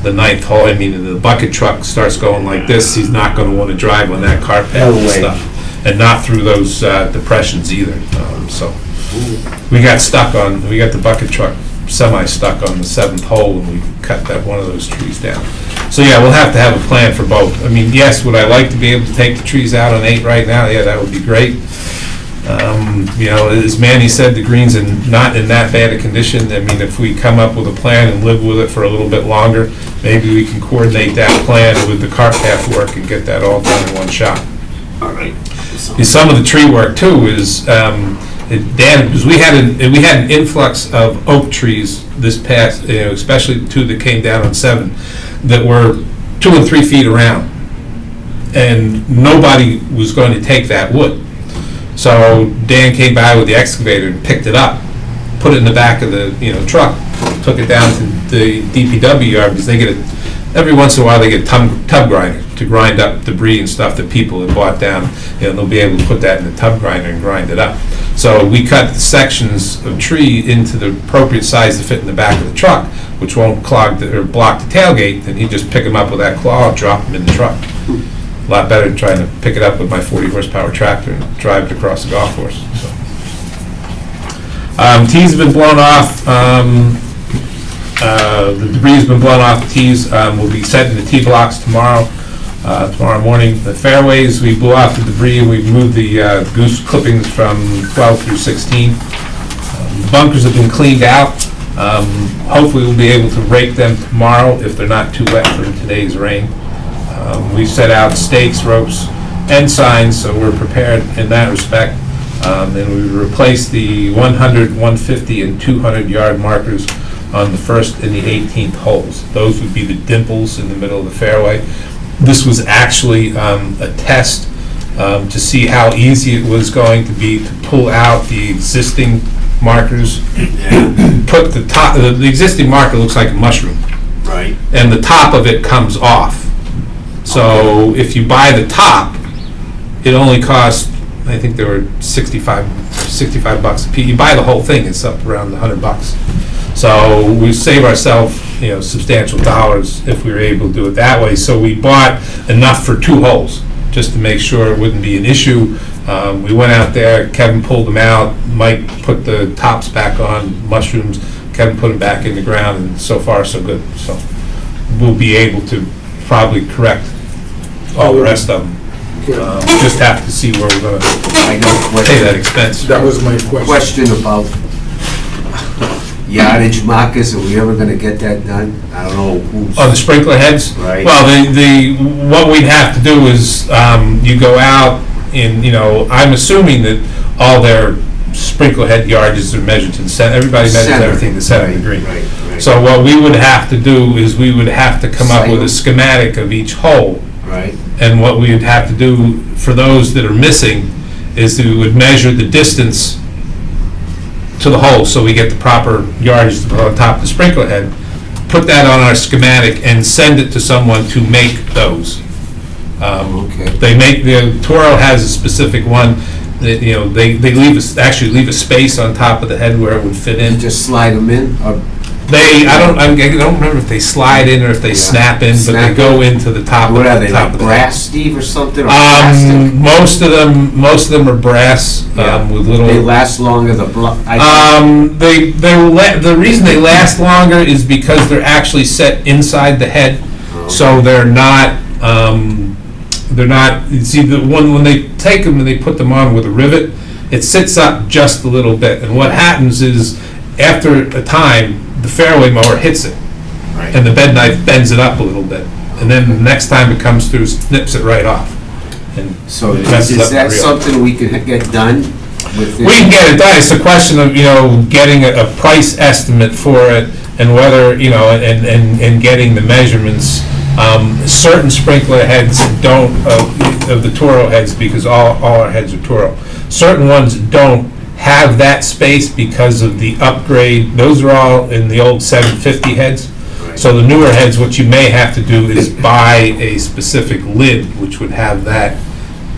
[SPEAKER 2] the 9th hole. The bucket truck starts going like this, he's not gonna wanna drive on that cart path
[SPEAKER 4] No
[SPEAKER 2] and
[SPEAKER 4] way.
[SPEAKER 2] stuff. And not through those depressions either, so. We got the bucket truck semi-stuck on the 7th hole, and we cut that one of those trees down. So yeah, we'll have to have a plan for both. I mean, yes, would I like to be able to take the trees out on 8 right now? Yeah, that would be great. You know, as Manny said, the green's not in that bad a condition. I mean, if we come up with a plan and live with it for a little bit longer, maybe we can coordinate that plan with the cart path work and get that all done in one shot.
[SPEAKER 3] All right.
[SPEAKER 2] Some of the tree work too is, because we had an influx of oak trees this past, you know, especially the 2 that came down on 7, that were 2 and 3 feet around, and nobody was going to take that wood. So Dan came by with the excavator and picked it up, put it in the back of the, you know, truck, took it down to the DPW yard, because they get it, every once in a while they get tub grinder to grind up debris and stuff that people have brought down. You know, they'll be able to put that in the tub grinder and grind it up. So we cut sections of tree into the appropriate size to fit in the back of the truck, which won't clog or block the tailgate, and you just pick them up with that claw, drop them in the truck. A lot better than trying to pick it up with my 40 horsepower tractor and drive it across the golf course. So. Tees have been blown off. The debris has been blown off the tees. We'll be setting the tee blocks tomorrow morning. The fairways, we blew off the debris. We moved the goose clippings from 12 through 16. The bunkers have been cleaned out. Hopefully we'll be able to rake them tomorrow if they're not too wet from today's rain. We've set out stakes, ropes, and signs, so we're prepared in that respect. Then we replaced the 100, 150, and 200 yard markers on the 1st and the 18th holes. Those would be the dimples in the middle of the fairway. This was actually a test to see how easy it was going to be to pull out the existing markers. Put the top, the existing marker looks like a mushroom.
[SPEAKER 3] Right.
[SPEAKER 2] And the top of it comes off. So if you buy the top, it only costs, I think there were 65 bucks a piece. You buy the whole thing, it's up around $100. So we save ourselves, you know, substantial dollars if we were able to do it that way. So we bought enough for 2 holes, just to make sure it wouldn't be an issue. We went out there, Kevin pulled them out, Mike put the tops back on, mushrooms, Kevin put them back in the ground, and so far so good. So we'll be able to probably correct all the rest of them. Just have to see where we're gonna
[SPEAKER 3] I know
[SPEAKER 2] pay that expense.
[SPEAKER 5] That was my question.
[SPEAKER 3] question about yardage markers. Are we ever gonna get that done? I don't know who's.
[SPEAKER 2] Oh, the sprinkler heads?
[SPEAKER 3] Right.
[SPEAKER 2] Well, what we'd have to do is, you go out and, you know, I'm assuming that all their sprinkler head yardages are measured to the center. Everybody measures
[SPEAKER 3] Center.
[SPEAKER 2] everything to the center of the green.
[SPEAKER 3] Right, right.
[SPEAKER 2] So what we would have to do is we would have to come up with a schematic of each hole.
[SPEAKER 3] Right.
[SPEAKER 2] And what we would have to do for those that are missing is we would measure the distance to the hole, so we get the proper yardage to put on top of the sprinkler head, put that on our schematic and send it to someone to make those.
[SPEAKER 3] Okay.
[SPEAKER 2] They make, the Toro has a specific one that, you know, they actually leave a space on top of the head where it would fit in.
[SPEAKER 3] You just slide them in, or
[SPEAKER 2] I don't remember if they slide in or if they
[SPEAKER 3] Yeah.
[SPEAKER 2] snap in, but
[SPEAKER 3] Snap
[SPEAKER 2] they go into the top of the
[SPEAKER 3] what are they,
[SPEAKER 2] top
[SPEAKER 3] like
[SPEAKER 2] of the
[SPEAKER 3] brass, Steve, or something, or plastic?
[SPEAKER 2] Most of them are brass,
[SPEAKER 3] Yeah.
[SPEAKER 2] with little.
[SPEAKER 3] They last longer, the
[SPEAKER 2] The reason they last longer is because they're actually set inside the head, so they're not, you see, when they take them and they put them on with a rivet, it sits up just a little bit, and what happens is, after a time, the fairway mower hits it, and the bed knife bends it up a little bit, and then the next time it comes through, snips it right off. And
[SPEAKER 3] So
[SPEAKER 2] messes up
[SPEAKER 3] is
[SPEAKER 2] the
[SPEAKER 3] that
[SPEAKER 2] reel.
[SPEAKER 3] something we can get done with this?
[SPEAKER 2] We can get it done, it's a question of, you know, getting a price estimate for it, and whether, you know, and getting the measurements. Certain sprinkler heads don't, of the Toro heads, because all our heads are Toro, certain ones don't have that space because of the upgrade. Those are all in the old 750 heads.
[SPEAKER 3] Right.
[SPEAKER 2] So the newer heads, what you may have to do is buy a specific lid which would have that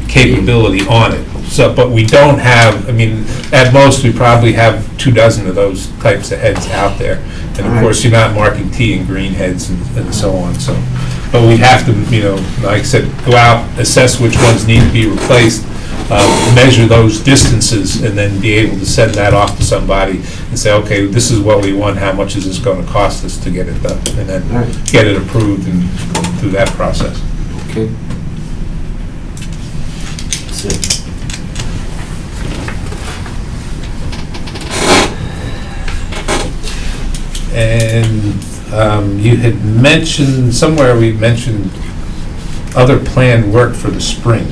[SPEAKER 2] capability on it. So, but we don't have, I mean, at most, we probably have 24 of those types of heads out there. And of course, you're not marking T and green heads and so on, so. But we have to, you know, like I said, go out, assess which ones need to be replaced, measure those distances and then be able to send that off to somebody and say, okay, this is what we want, how much is this going to cost us to get it done? And then
[SPEAKER 3] All right.
[SPEAKER 2] get it approved and go through that process.
[SPEAKER 3] Okay. That's it.
[SPEAKER 2] And you had mentioned, somewhere we mentioned other planned work for the spring.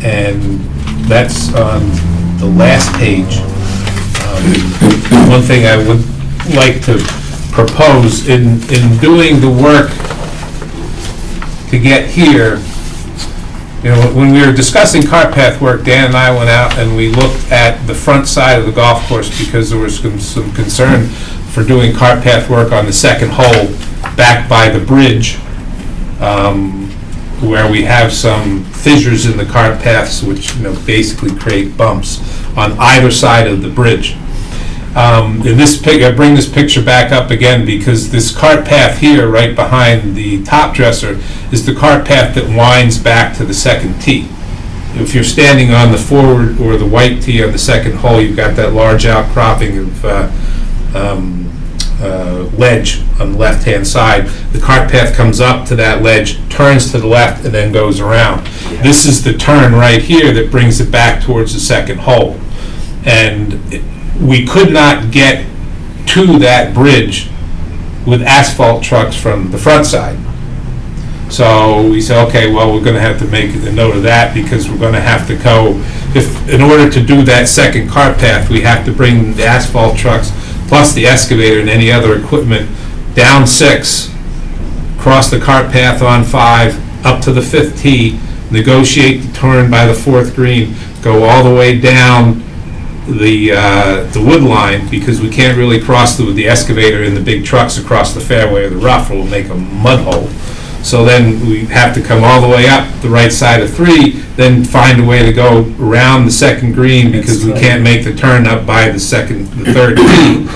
[SPEAKER 2] And that's on the last page. One thing I would like to propose in doing the work to get here, you know, when we were discussing cart path work, Dan and I went out and we looked at the front side of the golf course because there was some concern for doing cart path work on the second hole back by the bridge, where we have some fissures in the cart paths which, you know, basically create bumps on either side of the bridge. In this I bring this picture back up again because this cart path here, right behind the top dresser, is the cart path that winds back to the second tee. If you're standing on the forward or the white tee on the second hole, you've got that large outcropping of ledge on the left-hand side. The cart path comes up to that ledge, turns to the left, and then goes around. This is the turn right here that brings it back towards the second hole. And we could not get to that bridge with asphalt trucks from the front side. So we said, okay, well, we're going to have to make a note of that because we're going to have to go, in order to do that second cart path, we have to bring the asphalt trucks plus the excavator and any other equipment down 6, cross the cart path on 5, up to the 5th tee, negotiate the turn by the 4th green, go all the way down the wood line, because we can't really cross with the excavator and the big trucks across the fairway or the rough, or we'll make a mud hole. So then we have to come all the way up the right side of 3, then find a way to go around the second green because we can't make the turn up by the 3rd tee.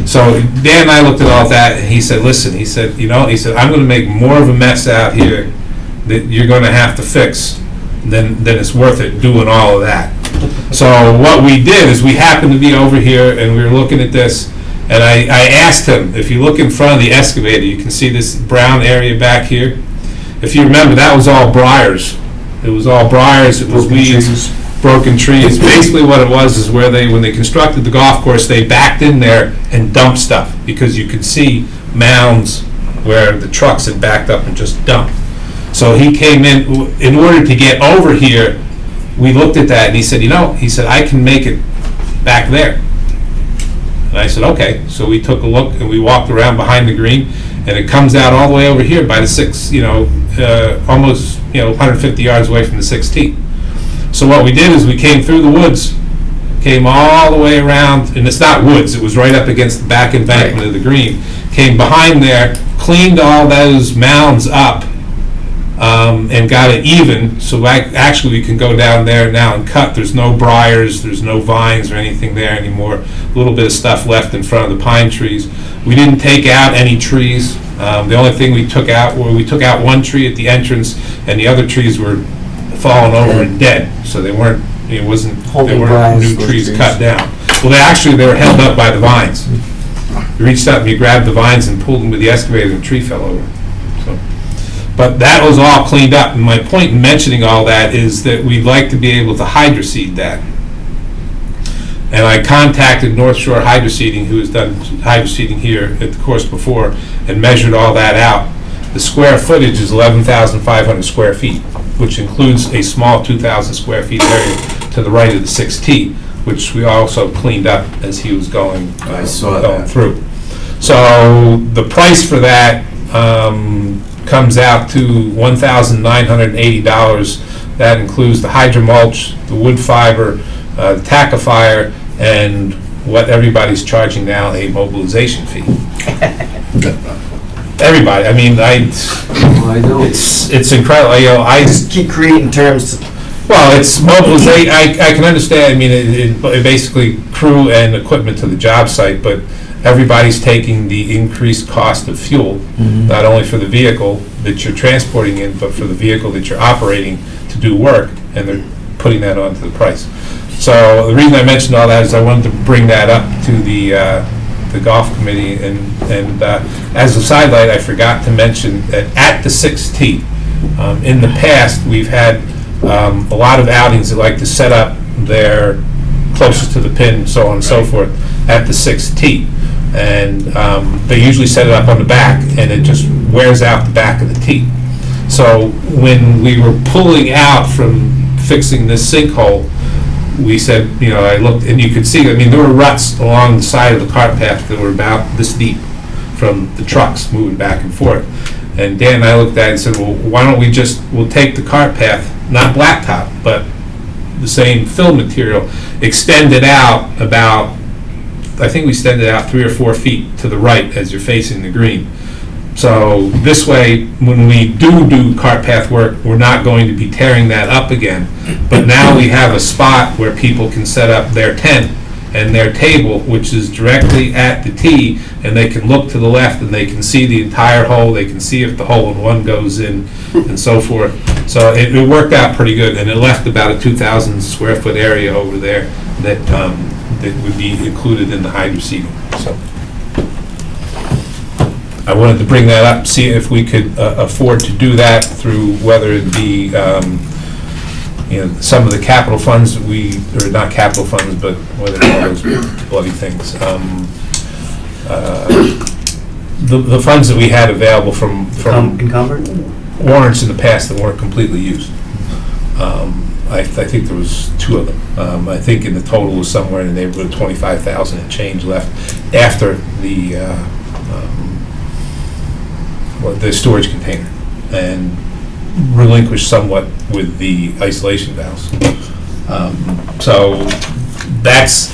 [SPEAKER 2] So Dan and I looked at all that, and he said, listen, he said, I'm going to make more of a mess out here that you're going to have to fix than it's worth it doing all of that. So what we did is we happened to be over here and we were looking at this, and I asked him, if you look in front of the excavator, you can see this brown area back here. If you remember, that was all briars. It was all briars, it was weeds, broken trees. Basically what it was is where when they constructed the golf course, they backed in there and dumped stuff, because you could see mounds where the trucks had backed up and just dumped. So he came in order to get over here, we looked at that and he said, I can make it back there. And I said, okay. So we took a look and we walked around behind the green, and it comes out all the way over here by the 6, almost 150 yards away from the 6th tee. So what we did is we came through the woods, came all the way around, and it's not woods, it was right up against the back embankment of the green, came behind there, cleaned all those mounds up, and got it even, so actually we can go down there now and cut. There's no briars, there's no vines or anything there anymore. A little bit of stuff left in front of the pine trees. We didn't take out any trees. The only thing we took out one tree at the entrance, and the other trees were fallen over and dead, so they weren't new trees cut down. Well, they were held up by the vines. You reached up and you grabbed the vines and pulled them with the excavator, and the tree fell over. But that was all cleaned up, and my point in mentioning all that is that we'd like to be able to hydroseed that. And I contacted North Shore Hydroseeding, who has done hydroseeding here at the course before, and measured all that out. The square footage is 11,500 square feet, which includes a small 2,000 square feet area to the right of the 6th tee, which we also cleaned up as he was going through. So the price for that comes out to $1,980. That includes the hydromulch, the wood fiber, the tackifier, and what everybody's charging now, a mobilization fee. Everybody, I mean,
[SPEAKER 3] I know.
[SPEAKER 2] it's incredible. I
[SPEAKER 4] Just keep creating terms.
[SPEAKER 2] Well, it's mobilization. I can understand. I mean, it basically crew and equipment to the job site, but everybody's taking the increased cost of fuel, not only for the vehicle that you're transporting in, but for the vehicle that you're operating to do work, and they're putting that onto the price. So the reason I mentioned all that is I wanted to bring that up to the golf committee, and as a sidelight, I forgot to mention that at the 6T, in the past, we've had a lot of outings that like to set up their closest to the pin, so on and so forth, at the 6T. And they usually set it up on the back, and it just wears out the back of the tee. So when we were pulling out from fixing this sinkhole, we said, I looked, and you could see, there were ruts along the side of the cart path that were about this deep from the trucks moving back and forth. And Dan and I looked at it and said, well, why don't we'll take the cart path, not blacktop, but the same fill material, extend it out about, I think we extended it out 3 or 4 feet to the right as you're facing the green. So this way, when we do cart path work, we're not going to be tearing that up again. But now we have a spot where people can set up their tent and their table, which is directly at the tee, and they can look to the left and they can see the entire hole. They can see if the hole in one goes in and so forth. So it worked out pretty good, and it left about a 2,000 square foot area over there that would be included in the hydro seeding. So I wanted to bring that up, see if we could afford to do that through whether it be some of the capital funds that or not capital funds, but whether all those bloody things. The funds that we had available from
[SPEAKER 4] Encumbered?
[SPEAKER 2] warrants in the past that weren't completely used. I think there was 2 of them. I think in the total was somewhere in the neighborhood of 25,000 and change left after the storage container, and relinquished somewhat with the isolation valves. So that's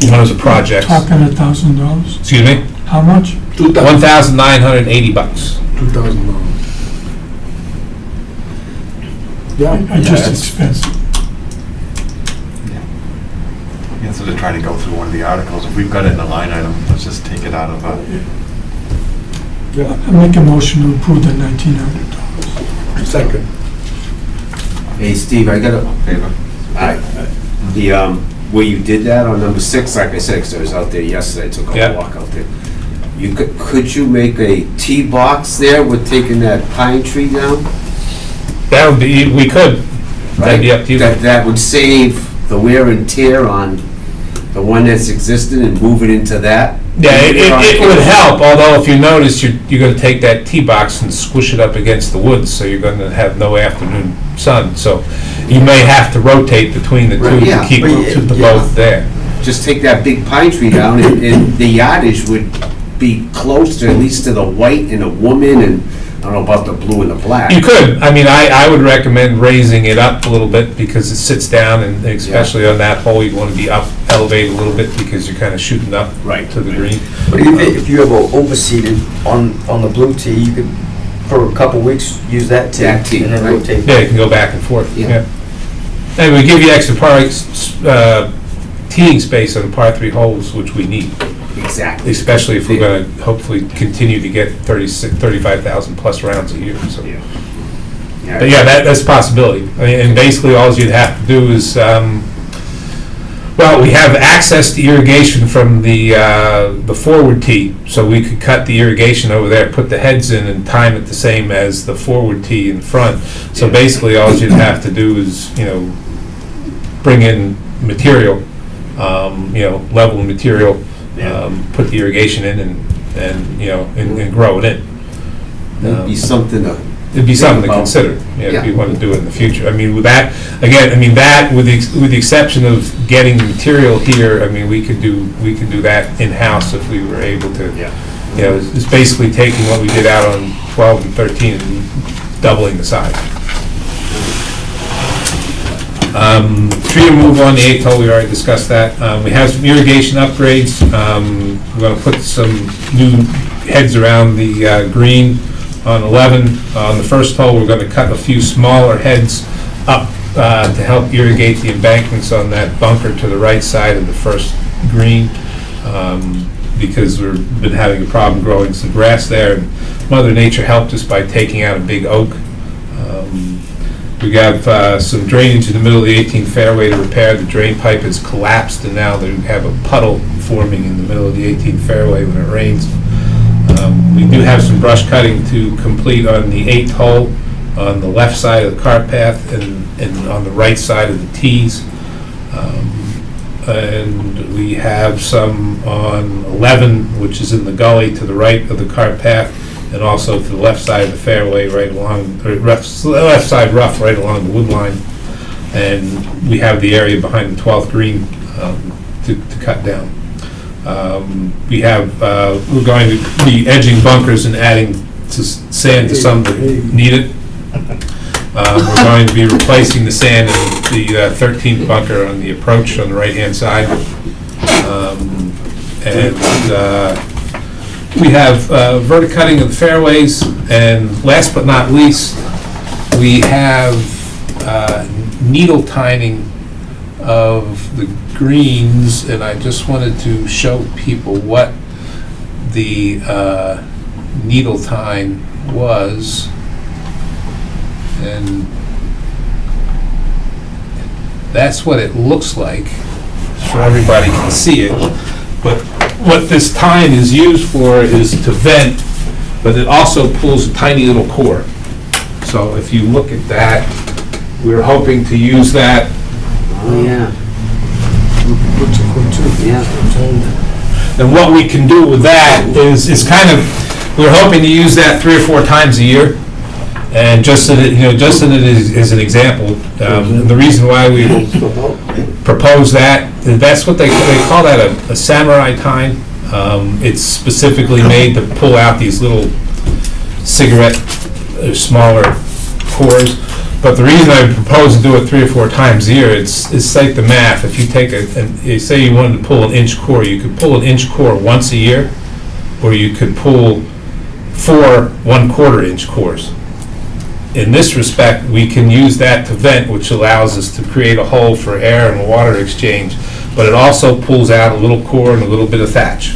[SPEAKER 2] one of the projects.
[SPEAKER 6] Talking $1,000?
[SPEAKER 2] Excuse me?
[SPEAKER 6] How much?
[SPEAKER 2] $1,980.
[SPEAKER 5] $2,000. Yeah.
[SPEAKER 6] Just expensive.
[SPEAKER 1] Yeah, so to try to go through one of the articles, if we've got it in a line item, let's just take it out of,
[SPEAKER 6] I make a motion to approve the $1,900.
[SPEAKER 5] Second.
[SPEAKER 3] Hey, Steve, I got a,
[SPEAKER 1] favor.
[SPEAKER 3] where you did that on number 6, like I said, 'cause I was out there yesterday, I took
[SPEAKER 2] Yeah.
[SPEAKER 3] a walk out there. Could you make a tee box there with taking that pine tree down?
[SPEAKER 2] That would be, we could. That'd be up to you.
[SPEAKER 3] That would save the wear and tear on the one that's existing and move it into that?
[SPEAKER 2] Yeah, it would help, although if you notice, you're gonna take that tee box and squish it up against the woods, so you're gonna have no afternoon sun. So you may have to rotate between the two
[SPEAKER 3] Right,
[SPEAKER 2] to
[SPEAKER 3] yeah.
[SPEAKER 2] keep both there.
[SPEAKER 3] Just take that big pine tree down and the yardage would be close to, at least to the white and the woman, and I don't know about the blue and the black.
[SPEAKER 2] You could, I would recommend raising it up a little bit because it sits down, and especially on that hole, you'd wanna be up, elevated a little bit because you're kinda shooting up
[SPEAKER 3] Right.
[SPEAKER 2] to the green.
[SPEAKER 4] But if you have overseeded on the blue tee, you could, for a couple weeks, use that tee.
[SPEAKER 3] That tee,
[SPEAKER 4] And then
[SPEAKER 3] right.
[SPEAKER 4] rotate.
[SPEAKER 2] Yeah, you can go back and forth,
[SPEAKER 3] Yeah.
[SPEAKER 2] yeah. And we give you extra teeing space on the par 3 holes, which we need,
[SPEAKER 3] Exactly.
[SPEAKER 2] especially if we're gonna hopefully continue to get 35,000 plus rounds a year, so. But yeah, that's a possibility. And basically, all you'd have to do is, we have access to irrigation from the forward tee, so we could cut the irrigation over there, put the heads in, and time it the same as the forward tee in front. So basically, all you'd have to do is, bring in material, level material, put the irrigation in, and grow it in.
[SPEAKER 3] It'd be something to.
[SPEAKER 2] It'd be something to
[SPEAKER 3] about.
[SPEAKER 2] consider, if
[SPEAKER 3] Yeah.
[SPEAKER 2] you want to do it in the future. With that, again, that, with the exception of getting material here, we could do that in-house if we were able to.
[SPEAKER 3] Yeah.
[SPEAKER 2] It's basically taking what we did out on 12 and 13 and doubling the size. Tree removal on the 8th hole, we already discussed that. We have some irrigation upgrades. We're going to put some new heads around the green on 11. On the first hole, we're going to cut a few smaller heads up to help irrigate the embankments on that bunker to the right side of the first green. because we've been having a problem growing some grass there. And Mother Nature helped us by taking out a big oak. We have some drainage in the middle of the 18th fairway to repair. The drain pipe has collapsed, and now they have a puddle forming in the middle of the 18th fairway when it rains. We do have some brush cutting to complete on the 8th hole on the left side of the cart path and on the right side of the tees. And we have some on 11, which is in the gully to the right of the cart path, and also to the left side of the fairway, right along, or left side rough, right along the wood line. And we have the area behind the 12th green to cut down. We have, we're going to be edging bunkers and adding sand to some that need it. We're going to be replacing the sand in the 13th bunker on the approach on the right-hand side. We have verticutting of the fairways, and last but not least, we have needle tining of the greens, and I just wanted to show people what the needle tine was. And that's what it looks like, so everybody can see it. But what this tine is used for is to vent, but it also pulls a tiny little core. So if you look at that, we're hoping to use that.
[SPEAKER 3] Oh, yeah. Yeah.
[SPEAKER 2] And what we can do with that is kind of, we're hoping to use that 3 or 4 times a year. And just so that, just so that as an example, the reason why we propose that's what they call that a samurai tine. It's specifically made to pull out these little cigarette, smaller cores. But the reason I propose to do it 3 or 4 times a year, it's like the math. If you take say you wanted to pull an inch core, you could pull an inch core once a year, or you could pull 4 1/4 inch cores. In this respect, we can use that to vent, which allows us to create a hole for air and water exchange, but it also pulls out a little core and a little bit of thatch.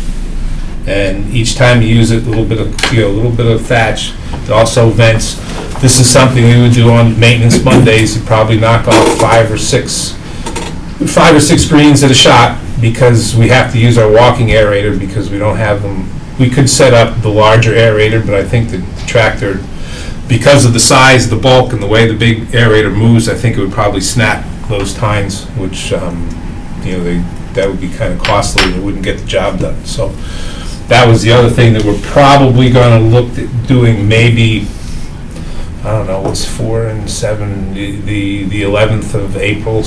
[SPEAKER 2] And each time you use it, a little bit of thatch. It also vents. This is something we would do on maintenance Mondays. You'd probably knock off 5 or 6 greens at a shot, because we have to use our walking aerator because we don't have them. We could set up the larger aerator, but I think the tractor, because of the size, the bulk, and the way the big aerator moves, I think it would probably snap those tines, which, that would be kind of costly, and it wouldn't get the job done. So that was the other thing that we're probably going to look at doing, maybe, I don't know, what's 4 and 7, the 11th of April,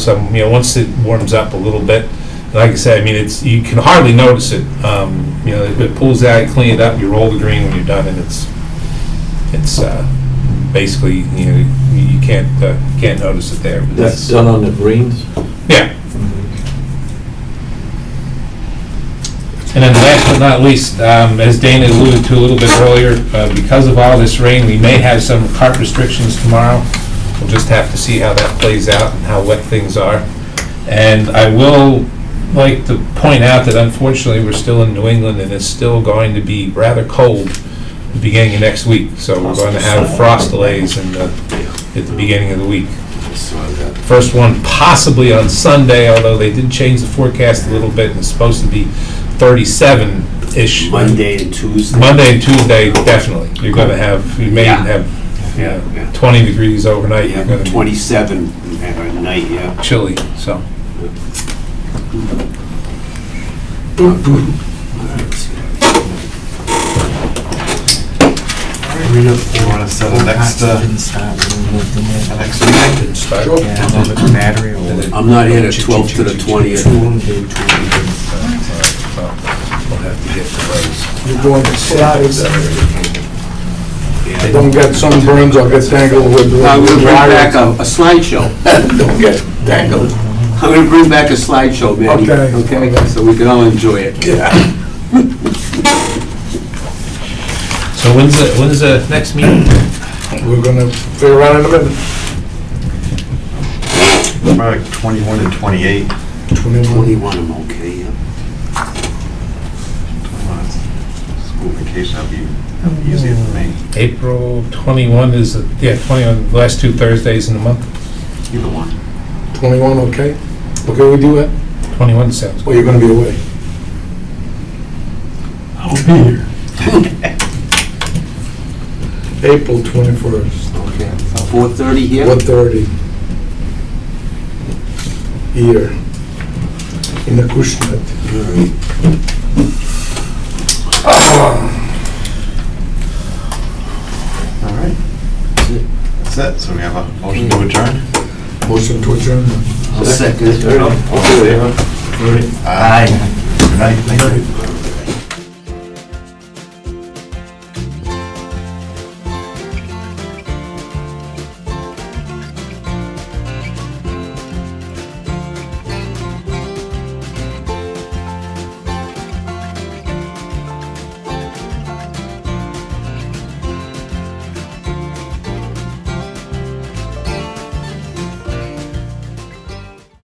[SPEAKER 2] once it warms up a little bit. Like I said, you can hardly notice it. It pulls out, you clean it up, you roll the green when you're done, and it's basically, you can't notice it there.
[SPEAKER 7] That's done on the greens?
[SPEAKER 2] Yeah. And then last but not least, as Dana alluded to a little bit earlier, because of all this rain, we may have some cart restrictions tomorrow. We'll just have to see how that plays out and how wet things are. And I will like to point out that unfortunately we're still in New England, and it's still going to be rather cold at the beginning of next week. So we're going to have frost delays at the beginning of the week. First one possibly on Sunday, although they did change the forecast a little bit, and it's supposed to be 37-ish.
[SPEAKER 3] Monday and Tuesday.
[SPEAKER 2] Monday and Tuesday, definitely. You're going to have, you may even have 20 degrees overnight. You're going to
[SPEAKER 3] 27 at night, yeah.
[SPEAKER 2] chilly, so.
[SPEAKER 1] You want to set the next meeting?
[SPEAKER 4] Battery or.
[SPEAKER 3] I'm not here at 12 to the 20th.
[SPEAKER 2] We'll have to get to those.
[SPEAKER 5] You're doing the slides. Don't get sunburns or get tangled with the
[SPEAKER 3] I'm gonna bring back
[SPEAKER 5] wires.
[SPEAKER 3] a slideshow.
[SPEAKER 5] Don't get tangled.
[SPEAKER 3] I'm gonna bring back a slideshow, Manny.
[SPEAKER 5] Okay.
[SPEAKER 3] Okay, so we can all enjoy it.
[SPEAKER 5] Yeah.
[SPEAKER 2] So when's the next meeting?
[SPEAKER 5] We're gonna figure out in a minute.
[SPEAKER 1] Probably like 21 and 28.
[SPEAKER 5] 21.
[SPEAKER 3] 21, I'm okay, yeah.
[SPEAKER 1] vacation, that'd be easier for me.
[SPEAKER 2] April 21 is, 21, the last two Thursdays in the month.
[SPEAKER 1] Either one.
[SPEAKER 5] 21, okay? Okay, we do it?
[SPEAKER 2] 21 sounds
[SPEAKER 5] Or
[SPEAKER 2] good.
[SPEAKER 5] you're gonna be away?
[SPEAKER 6] I'll be here.
[SPEAKER 5] April 21st,
[SPEAKER 3] Okay. 4:30 here?
[SPEAKER 5] 4:30. Here. In the Acushnet.
[SPEAKER 1] All right. That's it. So we have a motion to adjourn?
[SPEAKER 5] Motion to adjourn.
[SPEAKER 3] I'll second it.
[SPEAKER 7] Okay.
[SPEAKER 1] Aye. Good night. Thank you.